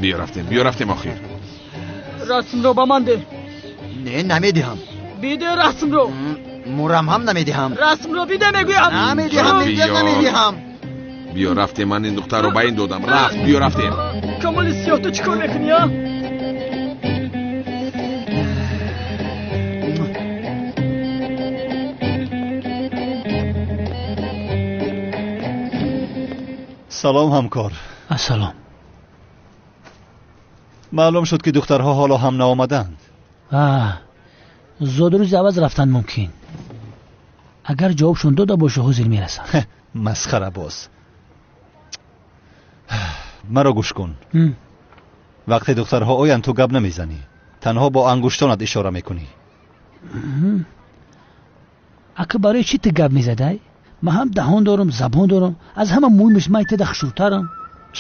биё рафтем охир. расмро ба ман деҳ. не, намедиҳам. биде расмро. мурам ҳам намедиҳам. расмро биде мегӯям. намедиҳам. биё рафтем. ман ин духтарро ба ин додам. рафт, биё рафтем. камоли сиёҳ, ту чӣ кор мекунӣ? салом ҳамкор. ассалом. маълум шуд ки духтарҳо ҳоло ҳам наомаданд. зодрӯзи аваз рафтанд мумкин. агар ҷавобшон дода боша ҳозир мерасанд. масхара боз. маро гӯш кун. вақте духтарҳо оянд ту гап намезанӣ. танҳо бо ангуштонат ишора мекунӣ. ака барои чӣ ту гап мезадай? ман ҳам даҳон дорам, забон дорам. аз ҳама муҳимаш ман теда хушрӯтарам.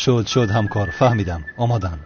шуд ҳамкор, фаҳмидам. омоданд.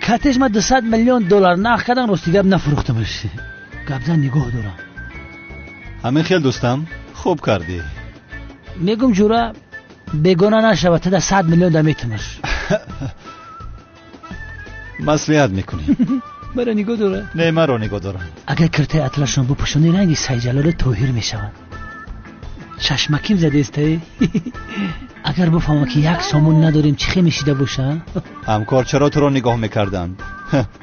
катеш ма 200 миллион доллар нақ кардам, рости гап нафурӯхтамаш. гапзан нигоҳ дорам. ҳамин хел дӯстам, хуб кардӣ. мегум ҷура бегона нашавад, теда 100 миллион да метамаш. مسئولیت میکنیم. مرا نگاه داره؟ نه مرا نگاه دارن. اگر کرته اطلسشون بپوشونی رنگ سیجلال توهیر میشون. چشمکیم زده استه. اگر بفهمم که یک سامون نداریم چی میشیده باشه؟ همکار چرا تو رو نگاه میکردن؟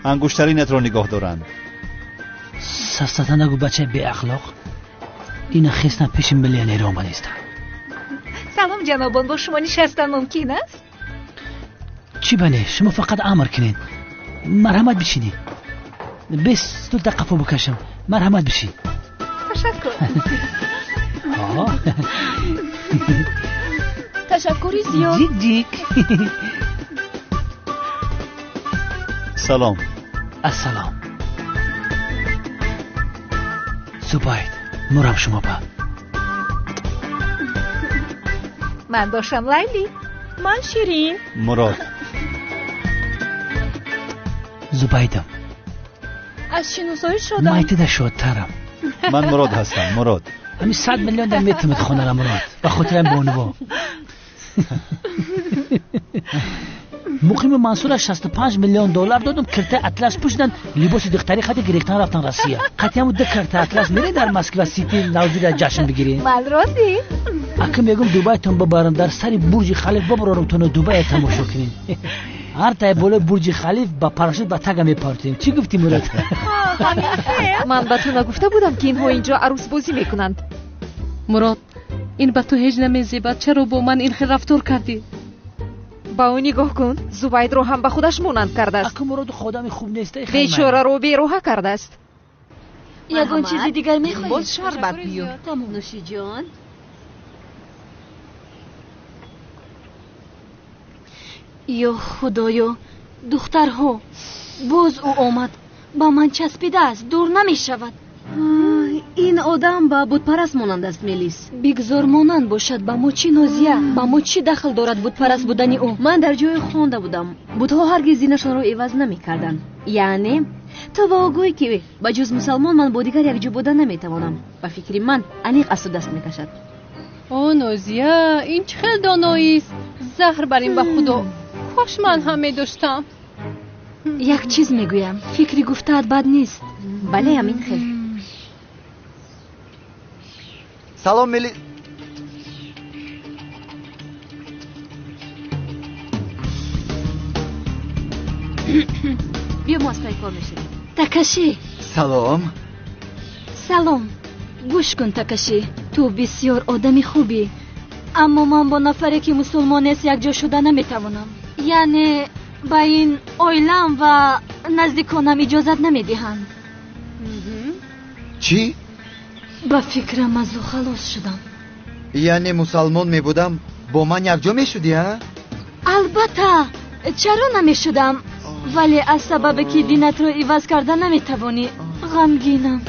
انگشترینت رو نگاه دارن. سستتا نگو بچه بی اخلاق. این خیستن پیش میلیونر آمده است. سلام جنابان، با شما نشستن ممکن است؟ چی بله؟ شما فقط امر کنین. مرحمت بشینی. بس تو دقیقه بکشم. مرحمت بشین. تشکر. تشکری زیاد. جیک جیک. سلام. السلام. زبید مرحب شما با. من باشم لیلی. من شیرین. مراد. زبیدم. از شناسایی شدم. مایتده شدترم. من مراد هستم. مراد. همین 100 میلیون در میتونم خونه را مراد. و خاطرم بانوا. مقیم منصور 65 میلیون دلار دادم کرته اطلس پوشیدن لباس دختری خاطر گرفتن رفتن روسیه. قطعا بود کرته اطلس میره در مسکو سیتی نوزیر جشن بگیرین. من راستی؟ اگه میگم دبی تون ببرم در سری برج خلیفه ببرم تون دبی تماشا کنین. هر تای بالا برج خلیفه با پاراشوت با تگ میپارتیم. چی گفتی مراد؟ من به تو نگفته بودم که اینها اینجا عروس بازی میکنند. مراد این به تو هیچ نمیزیبد. چرا با من این خیلی رفتار کردی؟ با اون نگاه کن. زبید رو هم به خودش مانند کرده است. اگه مراد خودم خوب نیست. بیچاره رو بیروحه کرده است. یگان چیزی دیگر میخوایی؟ باز شربت بیو. نوشی جان. یا خدایا، دخترها باز او آمد. با من چسبیده است، دور نمی شود. این آدم با بتپرست مانند است میلیس. بگذار مانند باشد. با ما چی نازیه؟ با ما چی دخل دارد بتپرست بودنی او؟ من در جای خوانده بودم بتها هرگز دینشان رو عوض نمی کردن. یعنی تو واگویی که با جز مسلمان من با دیگر یک جو بودن نمی توانم. با فکری من انیق از دست می کشد. او نازیه این چه خیلی دانایی است. زهر بریم به خدا. کاش من هم می داشتم. یک چیز میگویم، فکری گفته‌ات بد نیست. بله همین خیلی. سلام میلی. بیا ما از پای کار میشیم. تاکاشی. سلام. سلام. گوش کن تاکاشی، تو بسیار آدمی خوبی، اما من با نفری که مسلمان است یک جا شده نمیتوانم. یعنی با این اویلم و نزدیکانم اجازت نمیدهند. چی؟ با فکرم از او خلاص شدم. یعنی مسلمان می بودم با من یک جا می شدی ها؟ البته چرا نمی شدم، ولی از سبب که دینت رو عوض کرده نمی توانی. غمگینم.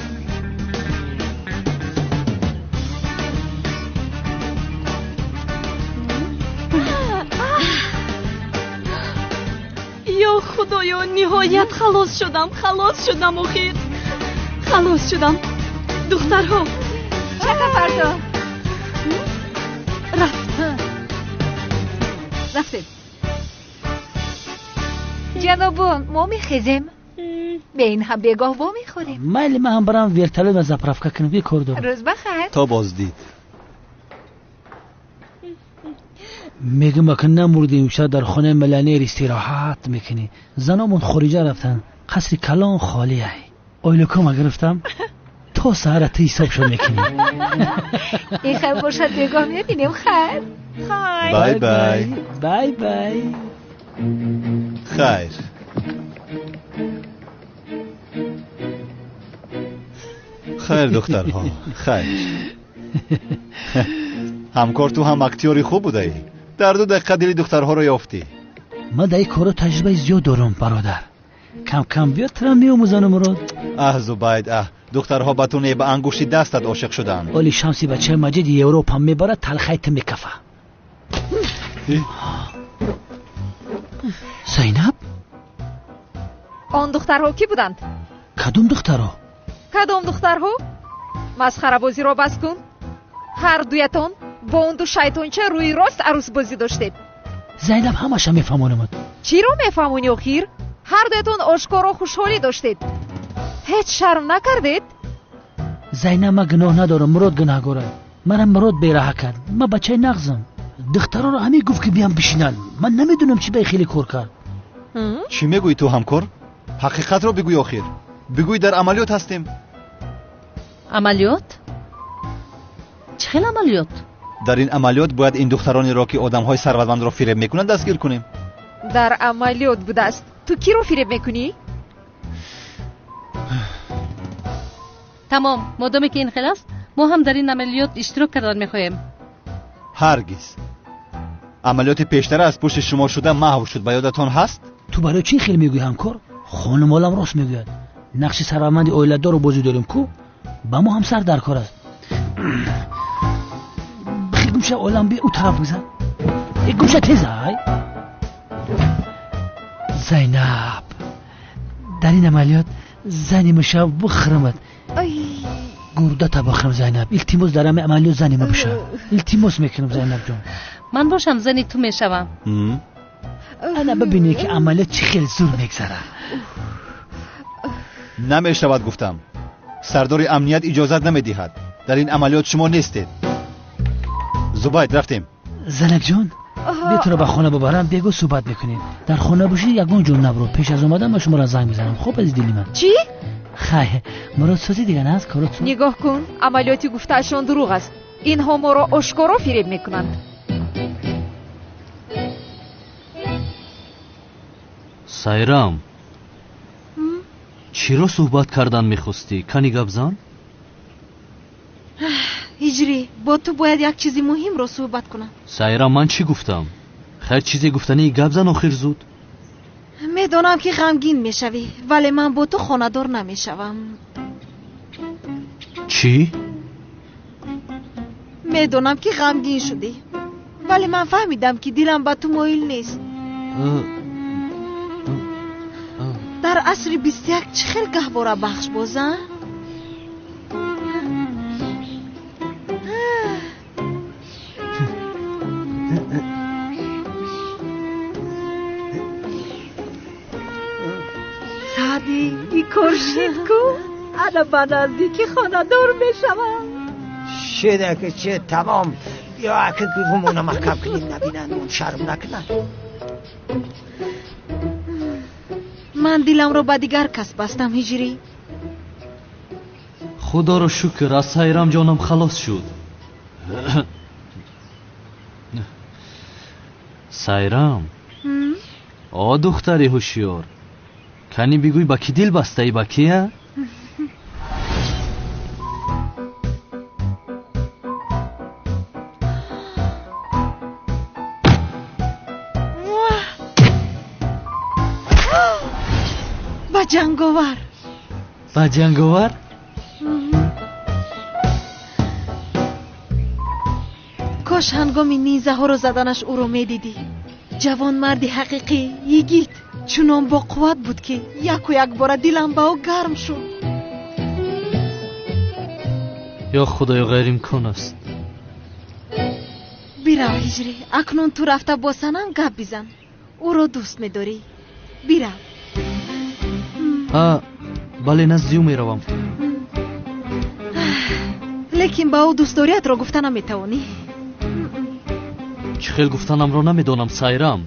یا خدایا، نهایت خلاص شدم اخیر. خلاص شدم. دخترها چه فردا رفتیم. جنابان ما میخیزیم. به این هم بگاه با میخوریم. مایل من هم برم ویرتلو و زپرفکه کنم. یه کار دارم. روز بخیر. تا بازدید. میگم اگه نمردیم شاید در خانه ملانیر استراحت میکنی. زنامون خارجه رفتن. قصر کلان خالی ای. اویلکم گرفتم تا سهر تی حساب شد میکنی. این خیر باشد بگاه میبینیم. خیر. بای بای. بای بای. خیر. خیر دخترها، خیر. همکار تو هم اکتیوری خوب بوده ای. در 2 دقیقه دلی دخترها رو یافتی. من در این کارو تجربه زیاد دارم برادر. کم کم بیاد ترم میاموزنم مراد. زبید دخترها بتونه به انگشتی دستت عاشق شدن. ولی شمسی بچه مجید یوروپ هم میبره تلخیت میکفه. زینب؟ آن دخترها کی بودند؟ کدوم دخترها؟ کدوم دخترها؟ مسخره بازی رو بس کن. هر دویتون با اون دو شیطانچه روی راست عروس بازی داشتید. زینب همش میفهمونم. چی رو میفهمونی اخیر؟ ҳардуятон ошкоро хушҳолӣ доштед. ҳеҷ шарм накардед? зайнаб, ман гуноҳ надорам. мурод гунаҳгор аст. манам мурод бераҳа кард. ман бачаи нағзам. духтароро ҳамин гуфт ки биям бишинан. ман намедонам чӣ бай хеле кор кард. чӣ мегӯӣ ту ҳамкор? ҳақиқатро бигӯй охир. бигӯй дар амалиёт ҳастем. амалиёт? чӣ хел амалиёт? дар ин амалиёт бояд ин духтаронеро ки одамҳои сарватмандро фиреб мекунанд дастгир кунем. дар амалиёт будааст. ту киро фиреб мекунӣ? тамом, модоме ки ин хел аст, мо ҳам дар ин амалиёт иштирок кардан мехоҳем. ҳаргиз. амалиёти пештара аз пушти шумо шуда маҳв шуд. ба ёдатон ҳаст? ту барои чӣ хел мегӯӣ ҳамкор? хонумолам рост мегӯяд. нақши сарватманди оиладорро бозӣ дорем ку? ба мо ҳам сар дар кор аст. гумша олам би ӯ тараф бизан. гумша тезай. зайнаб, дар ин амалиёт зани мушав бихирамад. гурдата бихирам зайнаб. илтимос дар ҳамаи амалиёт зани ма биша. илтимос мекунам зайнаб ҷон. ман бошам зани ту мешавам. ана бибинӣ ки амалиёт чӣ хел зур мегзарад. намешавад гуфтам. сардори амният иҷозат намедиҳад. дар ин амалиёт шумо нестед. зубайд рафтем. занакҷон, бия туро ба хона бибарам, бего суҳбат мекунем. дар хона бошӣ ягон ҷо набро. пеш аз омадан ба шуморо занг мезанам. хоб ази дили ман. чӣ? хай, муродсозӣ дигар аст корот. нигоҳ кун, амалиёти гуфтаашон дурӯғ аст. инҳо моро ошкоро фиреб мекунанд. сайрам, чиро суҳбат кардан мехостӣ? кани гап зан. ҳиҷрӣ, бо ту бояд як чизи муҳимро суҳбат кунам. сайрам, ман чӣ гуфтам? хайр чизе гуфтании гап зан охир зуд. медонам ки ғамгин мешавӣ, вале ман бо ту хонадор намешавам. чӣ? медонам ки ғамгин шудӣ, вале ман фаҳмидам ки дилам ба ту моил нест. дар асри 21 чӣ хел гаҳвора бахш боза? саъди ин коршид ку ана ба наздики хонадор мешавам. شده که چه تمام یا که گومونه محکم کنید نبینن اون شرم نکنن. من دلم رو با دیگر کس بستم هجری. خدا رو شکر از سایرام جانم خلاص شد. سایرام آ دختری هوشیار، کنی بگوی با کی دل بسته ای؟ با کیه؟ با جنگاور. با جنگاور؟ کاش هنگامی نیزه ها رو زدنش او رو میدیدی. جوان مردی حقیقی، یگید چونان با قوت بود که یک و یک بار دلم با او گرم شد. یا خدای غیر امکان است. بیرو هجری، اکنون تو رفته با سنم گپ بزن. او رو دوست میداری. بیرو. بله نزدیو میروم. لیکن با او دوستداریت را گفته نمیتوانی. چه خیل گفتنم را نمیدانم سایرام.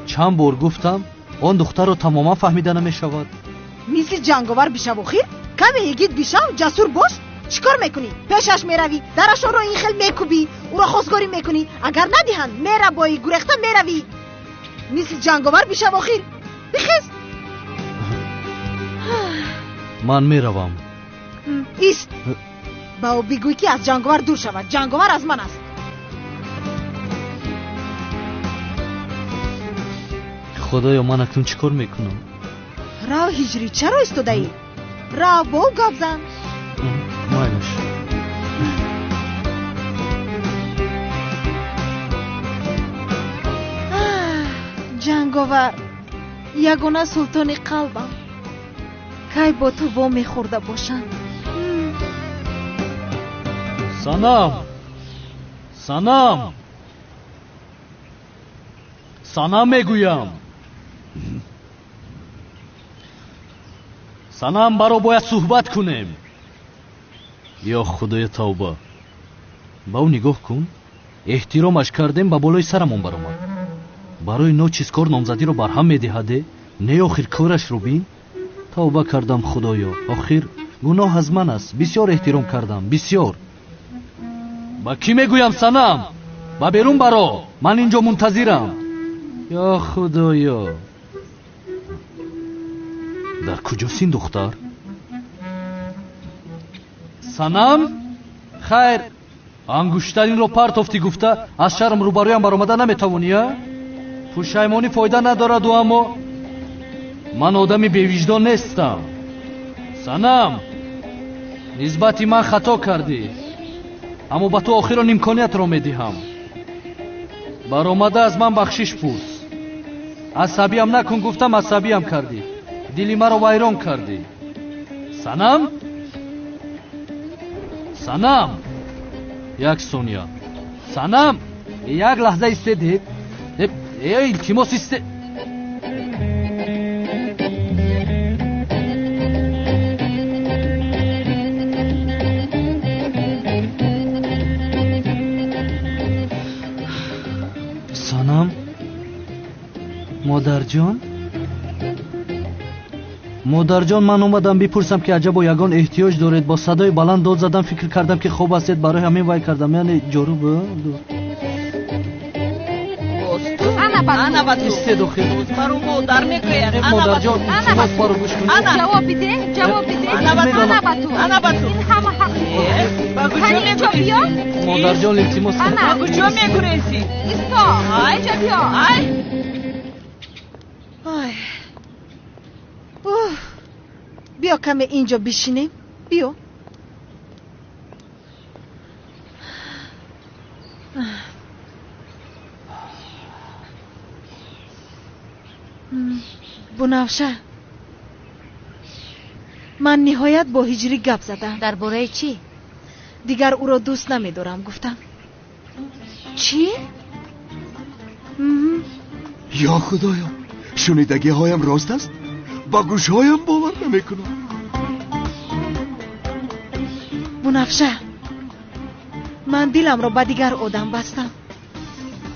چند بار گفتم آن دختر را تماما فهمیده نمیشود. مثل جنگاور بشو خیر؟ کمی یگید بشو جسور باش. چیکار میکنی؟ پیشش میروی، درشان را این خیل میکوبی، او را خواستگاری میکنی. اگر ندیهن میره بایی گریخته میروی. مثل جنگاور بشو خیر. بخیز. من میروم. ایست. با او بگوی که از جنگاور دور شود. جنگاور از من است. خدایا من اکنون چیکار میکنم؟ را هجری چرا ایستاده ای؟ را با او گپ زن. مایلش. جنگاور یگانه سلطان قلبم. کی با تو با میخورده باشم. سنم سنم سنم میگویم. санам баро бояд суҳбат кунем. ё худоя тавба. ба ӯ нигоҳ кун. эҳтиромаш кардем ба болои сарамон баромад. барои ночизкор номзадиро барҳам медиҳаде. не охир корашро бин. тавба кардам худоё. охир гуноҳ аз ман аст. бисёр эҳтиром кардам, бисёр. ба кӣ мегӯям санам? ба берун баро. ман инҷо мунтазирам. ё худоё. дар куҷост ин духтар? санам? хайр, ангуштаринро партофтӣ гуфта аз шарм рӯбарӯям баромада наметавонӣ? пушаймонӣ фоида надораду, аммо ман одами бевиҷдон нестам. санам, нисбати ман хато кардӣ, аммо ба ту охирон имкониятро медиҳам. баромада аз ман бахшиш пурс. асабиям накун гуфтам, асабиям кардӣ. дили маро вайрон кардӣ. санам? санам? як сония. санам? як лаҳза истедед. илтимос истед. санам? модарҷон? модарҷон, ман омадам бипурсам ки аҷабо ягон эҳтиёҷ доред. бо садои баланд дод задам, фикр кардам ки хоб ҳастед, барои ҳамин вай кардам. яъне ҷорӯб истед. охир баро модар мекояд. модарҷон, илтимос баро гӯш кунед. ҷавоб биде, ҷавоб биде. ана ба ту. ин ҳама ҳақ. ҳани инҷо биё. модарҷон, илтимос. ба куҷо мекунеси? исто. инҷо биё. биё каме инҷо бишинем. биё. бунавша, ман ниҳоят бо ҳиҷрӣ гап задам. дар бораи чӣ? дигар ӯро дӯст намедорам гуфтам. чӣ? ё худоё, шунидагиҳоям рост аст? ба гӯшҳоям бовар намекунам. бунавша, ман диламро ба дигар одам бастам.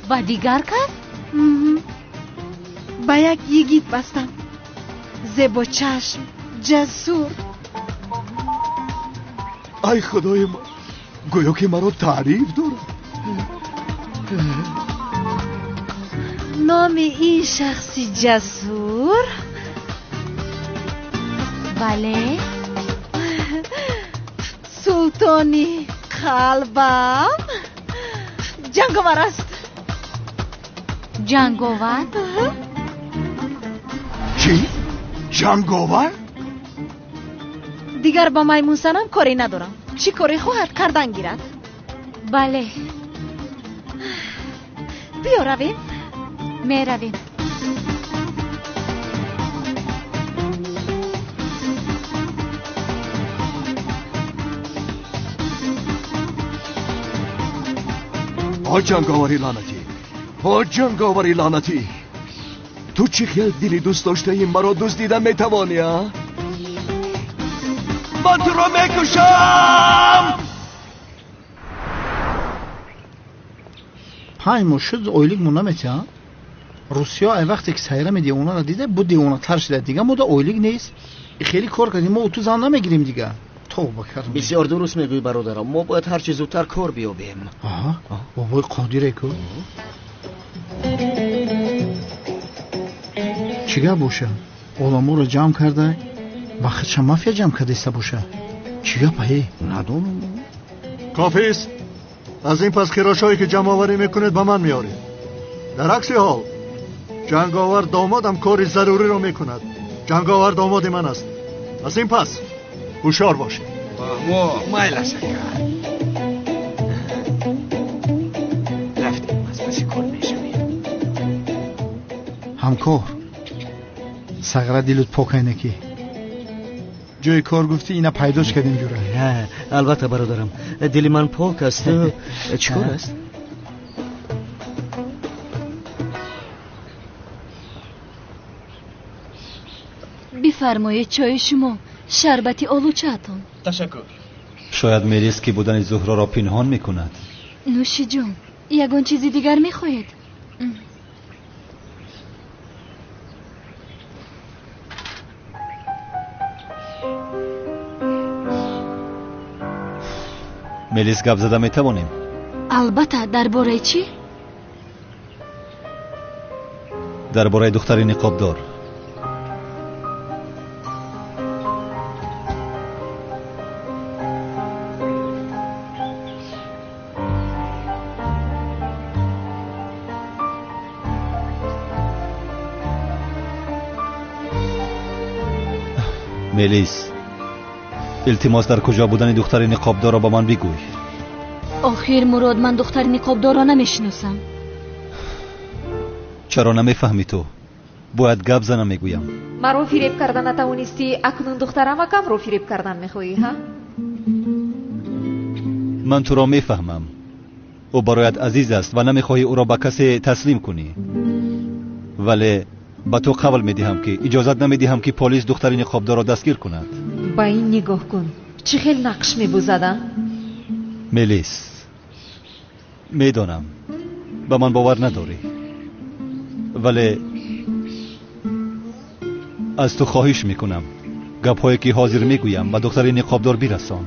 ба дигар кард? ба як йигит бастам. зебочашм, ҷасур. ай худои ман, гӯё ки маро таъриф дорад. номи ин шахси ҷасур? бале. султони қалбам ҷанговар аст. ҷанговар? чӣ? ҷанговар? дигар ба маймунсанам коре надорам. чӣ коре хоҳад кардан гирад. бале. биё равем. меравем. о ҷанговари лаънатӣ, о ҷанговари лаънатӣ, ту чӣ хел дили дӯст доштаи маро дуздида метавонӣ? ман туро мекушам! паймо шуд ойлик муна метя. русиё ай вақте ки сайра медиҳ онара дида бу девонатар шуда. дига мода ойлик нест. хеле кор кардем, мо ту зан намегирем дига. توبه کردم. بسیار درست میگویی برادرم. ما باید هر چه زودتر کار بیابیم. بابای قادره کو چیگه باشه؟ علما رو جمع کرده وقت چه مافیا جمع کرده باشه؟ چیگه پایی؟ ندونم. کافی است. از این پس خراشایی که جمع آوری میکنید به من میارید. در عکس حال جنگاور دامادم کاری ضروری رو میکند. جنگاور داماد من است. از این پس هوشیار باشید. ما مایلش کرد. رفتیم از پس کار میشویم. همکار سغره دلت پاک اینکی جای کار گفتی اینا پیداش کردیم جوره. نه البته برادرم دل من پاک است. چیکار است؟ بفرمایید چای شما. شربتی آلوچه‌تان. تشکر. شاید ملیس که بودن زهرا را پنهان میکند. نوشی جان، یگان چیزی دیگر میخواهید؟ ملیس گپ زده میتوانیم؟ البته. درباره چی؟ درباره دختر نقابدار. ملیس، التماس در کجا بودن دختر نقابدار را با من بگوی. آخر مراد، من دختر نقابدار را نمیشناسم. چرا نمیفهمی تو؟ باید گپ زنم میگویم. مرا فریب کردن نتوانستی، اکنون دخترم کم رو فریب کردن میخواهی ها؟ من تو را میفهمم. او برایت عزیز است و نمیخواهی او را به کسی تسلیم کنی. ولی با تو قول میدهم که اجازت نمیدهم که پلیس دختر نقابدار را دستگیر کند. با این نگاه کن، چه خیلی نقش میبوزدن؟ ملیس، میدانم به من باور نداری، ولی از تو خواهش میکنم گپ‌هایی که حاضر میگویم به دختر نقابدار برسان.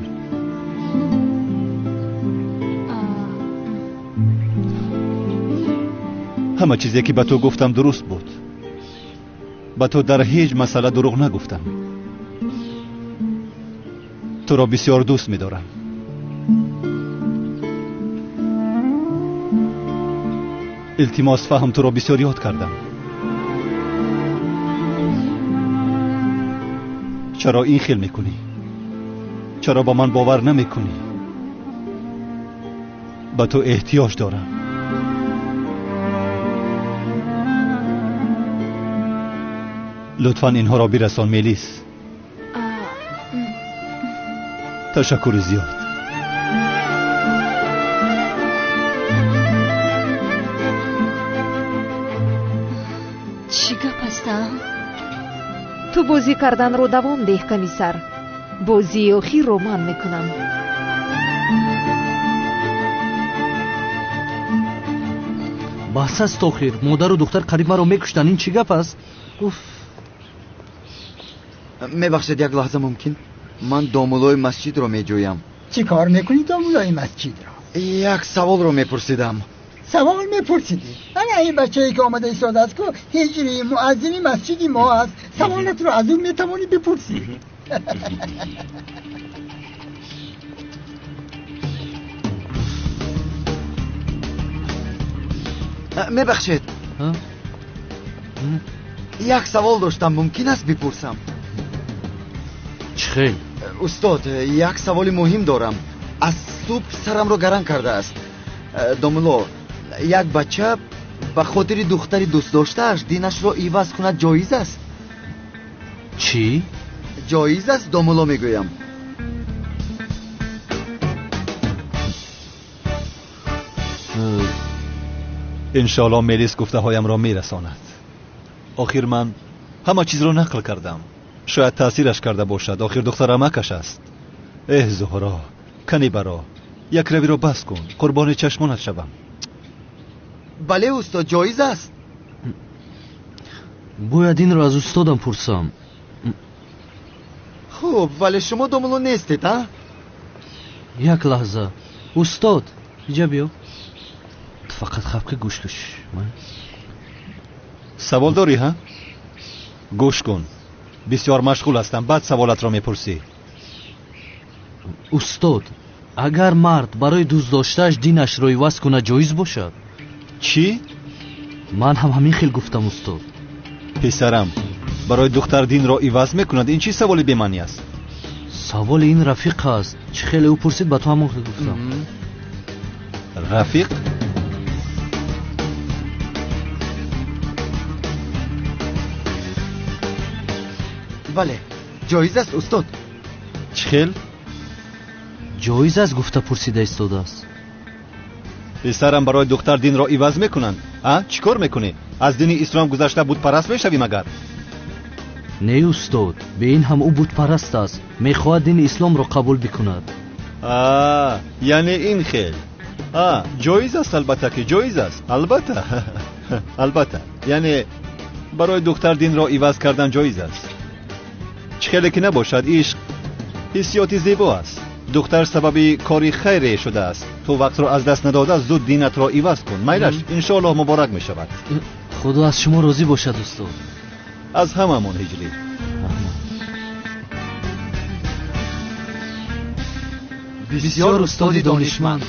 همه چیزی که به تو گفتم درست بود. به تو در هیچ مسئله دروغ نگفتم. تو را بسیار دوست می‌دارم. التماس فهم تو را بسیار یاد کردم. چرا این خیل میکنی؟ چرا با من باور نمیکنی؟ به تو احتیاج دارم. لطفاً اینها را برسان ملیس. تشکر زیاد. چی گپ است؟ تو بازی کردن رو دوام ده کمیسر. بازی آخر رو من میکنم. بس است آخر. مادر و دختر قریب مرا میکشتن. این چی گپ است؟ میبخشید یک لحظه ممکن؟ من دامولای مسجد رو میجویم. چی کار میکنی دامولای مسجد را؟ یک سوال رو میپرسیدم. سوال میپرسیدی؟ این بچه‌ای که آمده ایستاده است که هجری مؤذن مسجد ما است. سوالت رو از اون میتوانی بپرسی. میبخشید یک سوال داشتم، ممکن است بپرسم؟ چخیل؟ استاد، یک سوال مهم دارم. از صبح سرم رو گرم کرده است. دامولو، یک بچه به خاطر دختری دوست داشتهش دینش را عوض کند جایز است؟ چی؟ جایز است دامولو میگویم. انشالله ملیس گفته هایم را میرساند. آخر من همه چیز را نقل کردم. شاید تاثیرش کرده باشد. آخر دخترم مکش است. زهرا، کنی برا یک روی را بس کن. قربان چشمانت شوم. بله استاد، جایز است. باید این را از استادم پرسم. خوب، ولی شما دامولو نیستید ها؟ یک لحظه استاد، اینجا بیا. فقط خفک گوش کش. سوال داری ها؟ گوش کن. بسیار مشغول هستم. بعد سوالت را میپرسی. استاد، اگر مرد برای دوست داشتهش دینش را عوض کنه جایز باشد؟ چی؟ من هم همین خیل گفتم استاد. پسرم، برای دختر دین را عوض میکند. این چی سوالی به معنی است؟ سوال این رفیق است. چه خیلی او پرسید به تو همون خیل گفتم. رفیق؟ بله، جایز است استاد. چخیل؟ جایز است گفته پرسیده استاد است. پسرم، برای دختر دین را عوض میکنند. چیکار میکنی؟ از دین اسلام گذشته بود پرست میشوی مگر؟ не устод, бе ин ҳам ӯ бутпараст аст, мехоҳад дини исломро қабул бикунад. яъне ин хел ҷоиз аст, албатта ки ҷоиз аст, албатта. албатта, яъне барои духтар динро иваз кардан ҷоиз аст. чӣ хеле ки набошад, ишқ ҳиссиёти зебо аст. духтар сабаби кори хайре шудааст. ту вақтро аз даст надода зуд динатро иваз кун. майлаш, иншоаллоҳ муборак мешавад. худо аз шумо розӣ бошад устод. аз ҳамамон ҳиҷрӣ. бисёр устоди донишманд.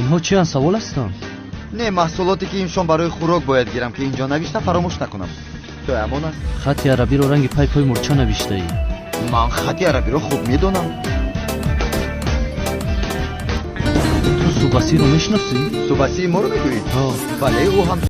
инҳо чиян, савол ҳастанд? не, маҳсулоте ки имшон барои хӯрок бояд гирам ки инҷо навишта фаромӯш накунам. то амон аст. хати арабиро ранги пай мурча навиштаӣ? ман хати арабиро хуб медонам. ту субасиро мешиносӣ? субасии моро мегӯед? бале, ӯ ҳам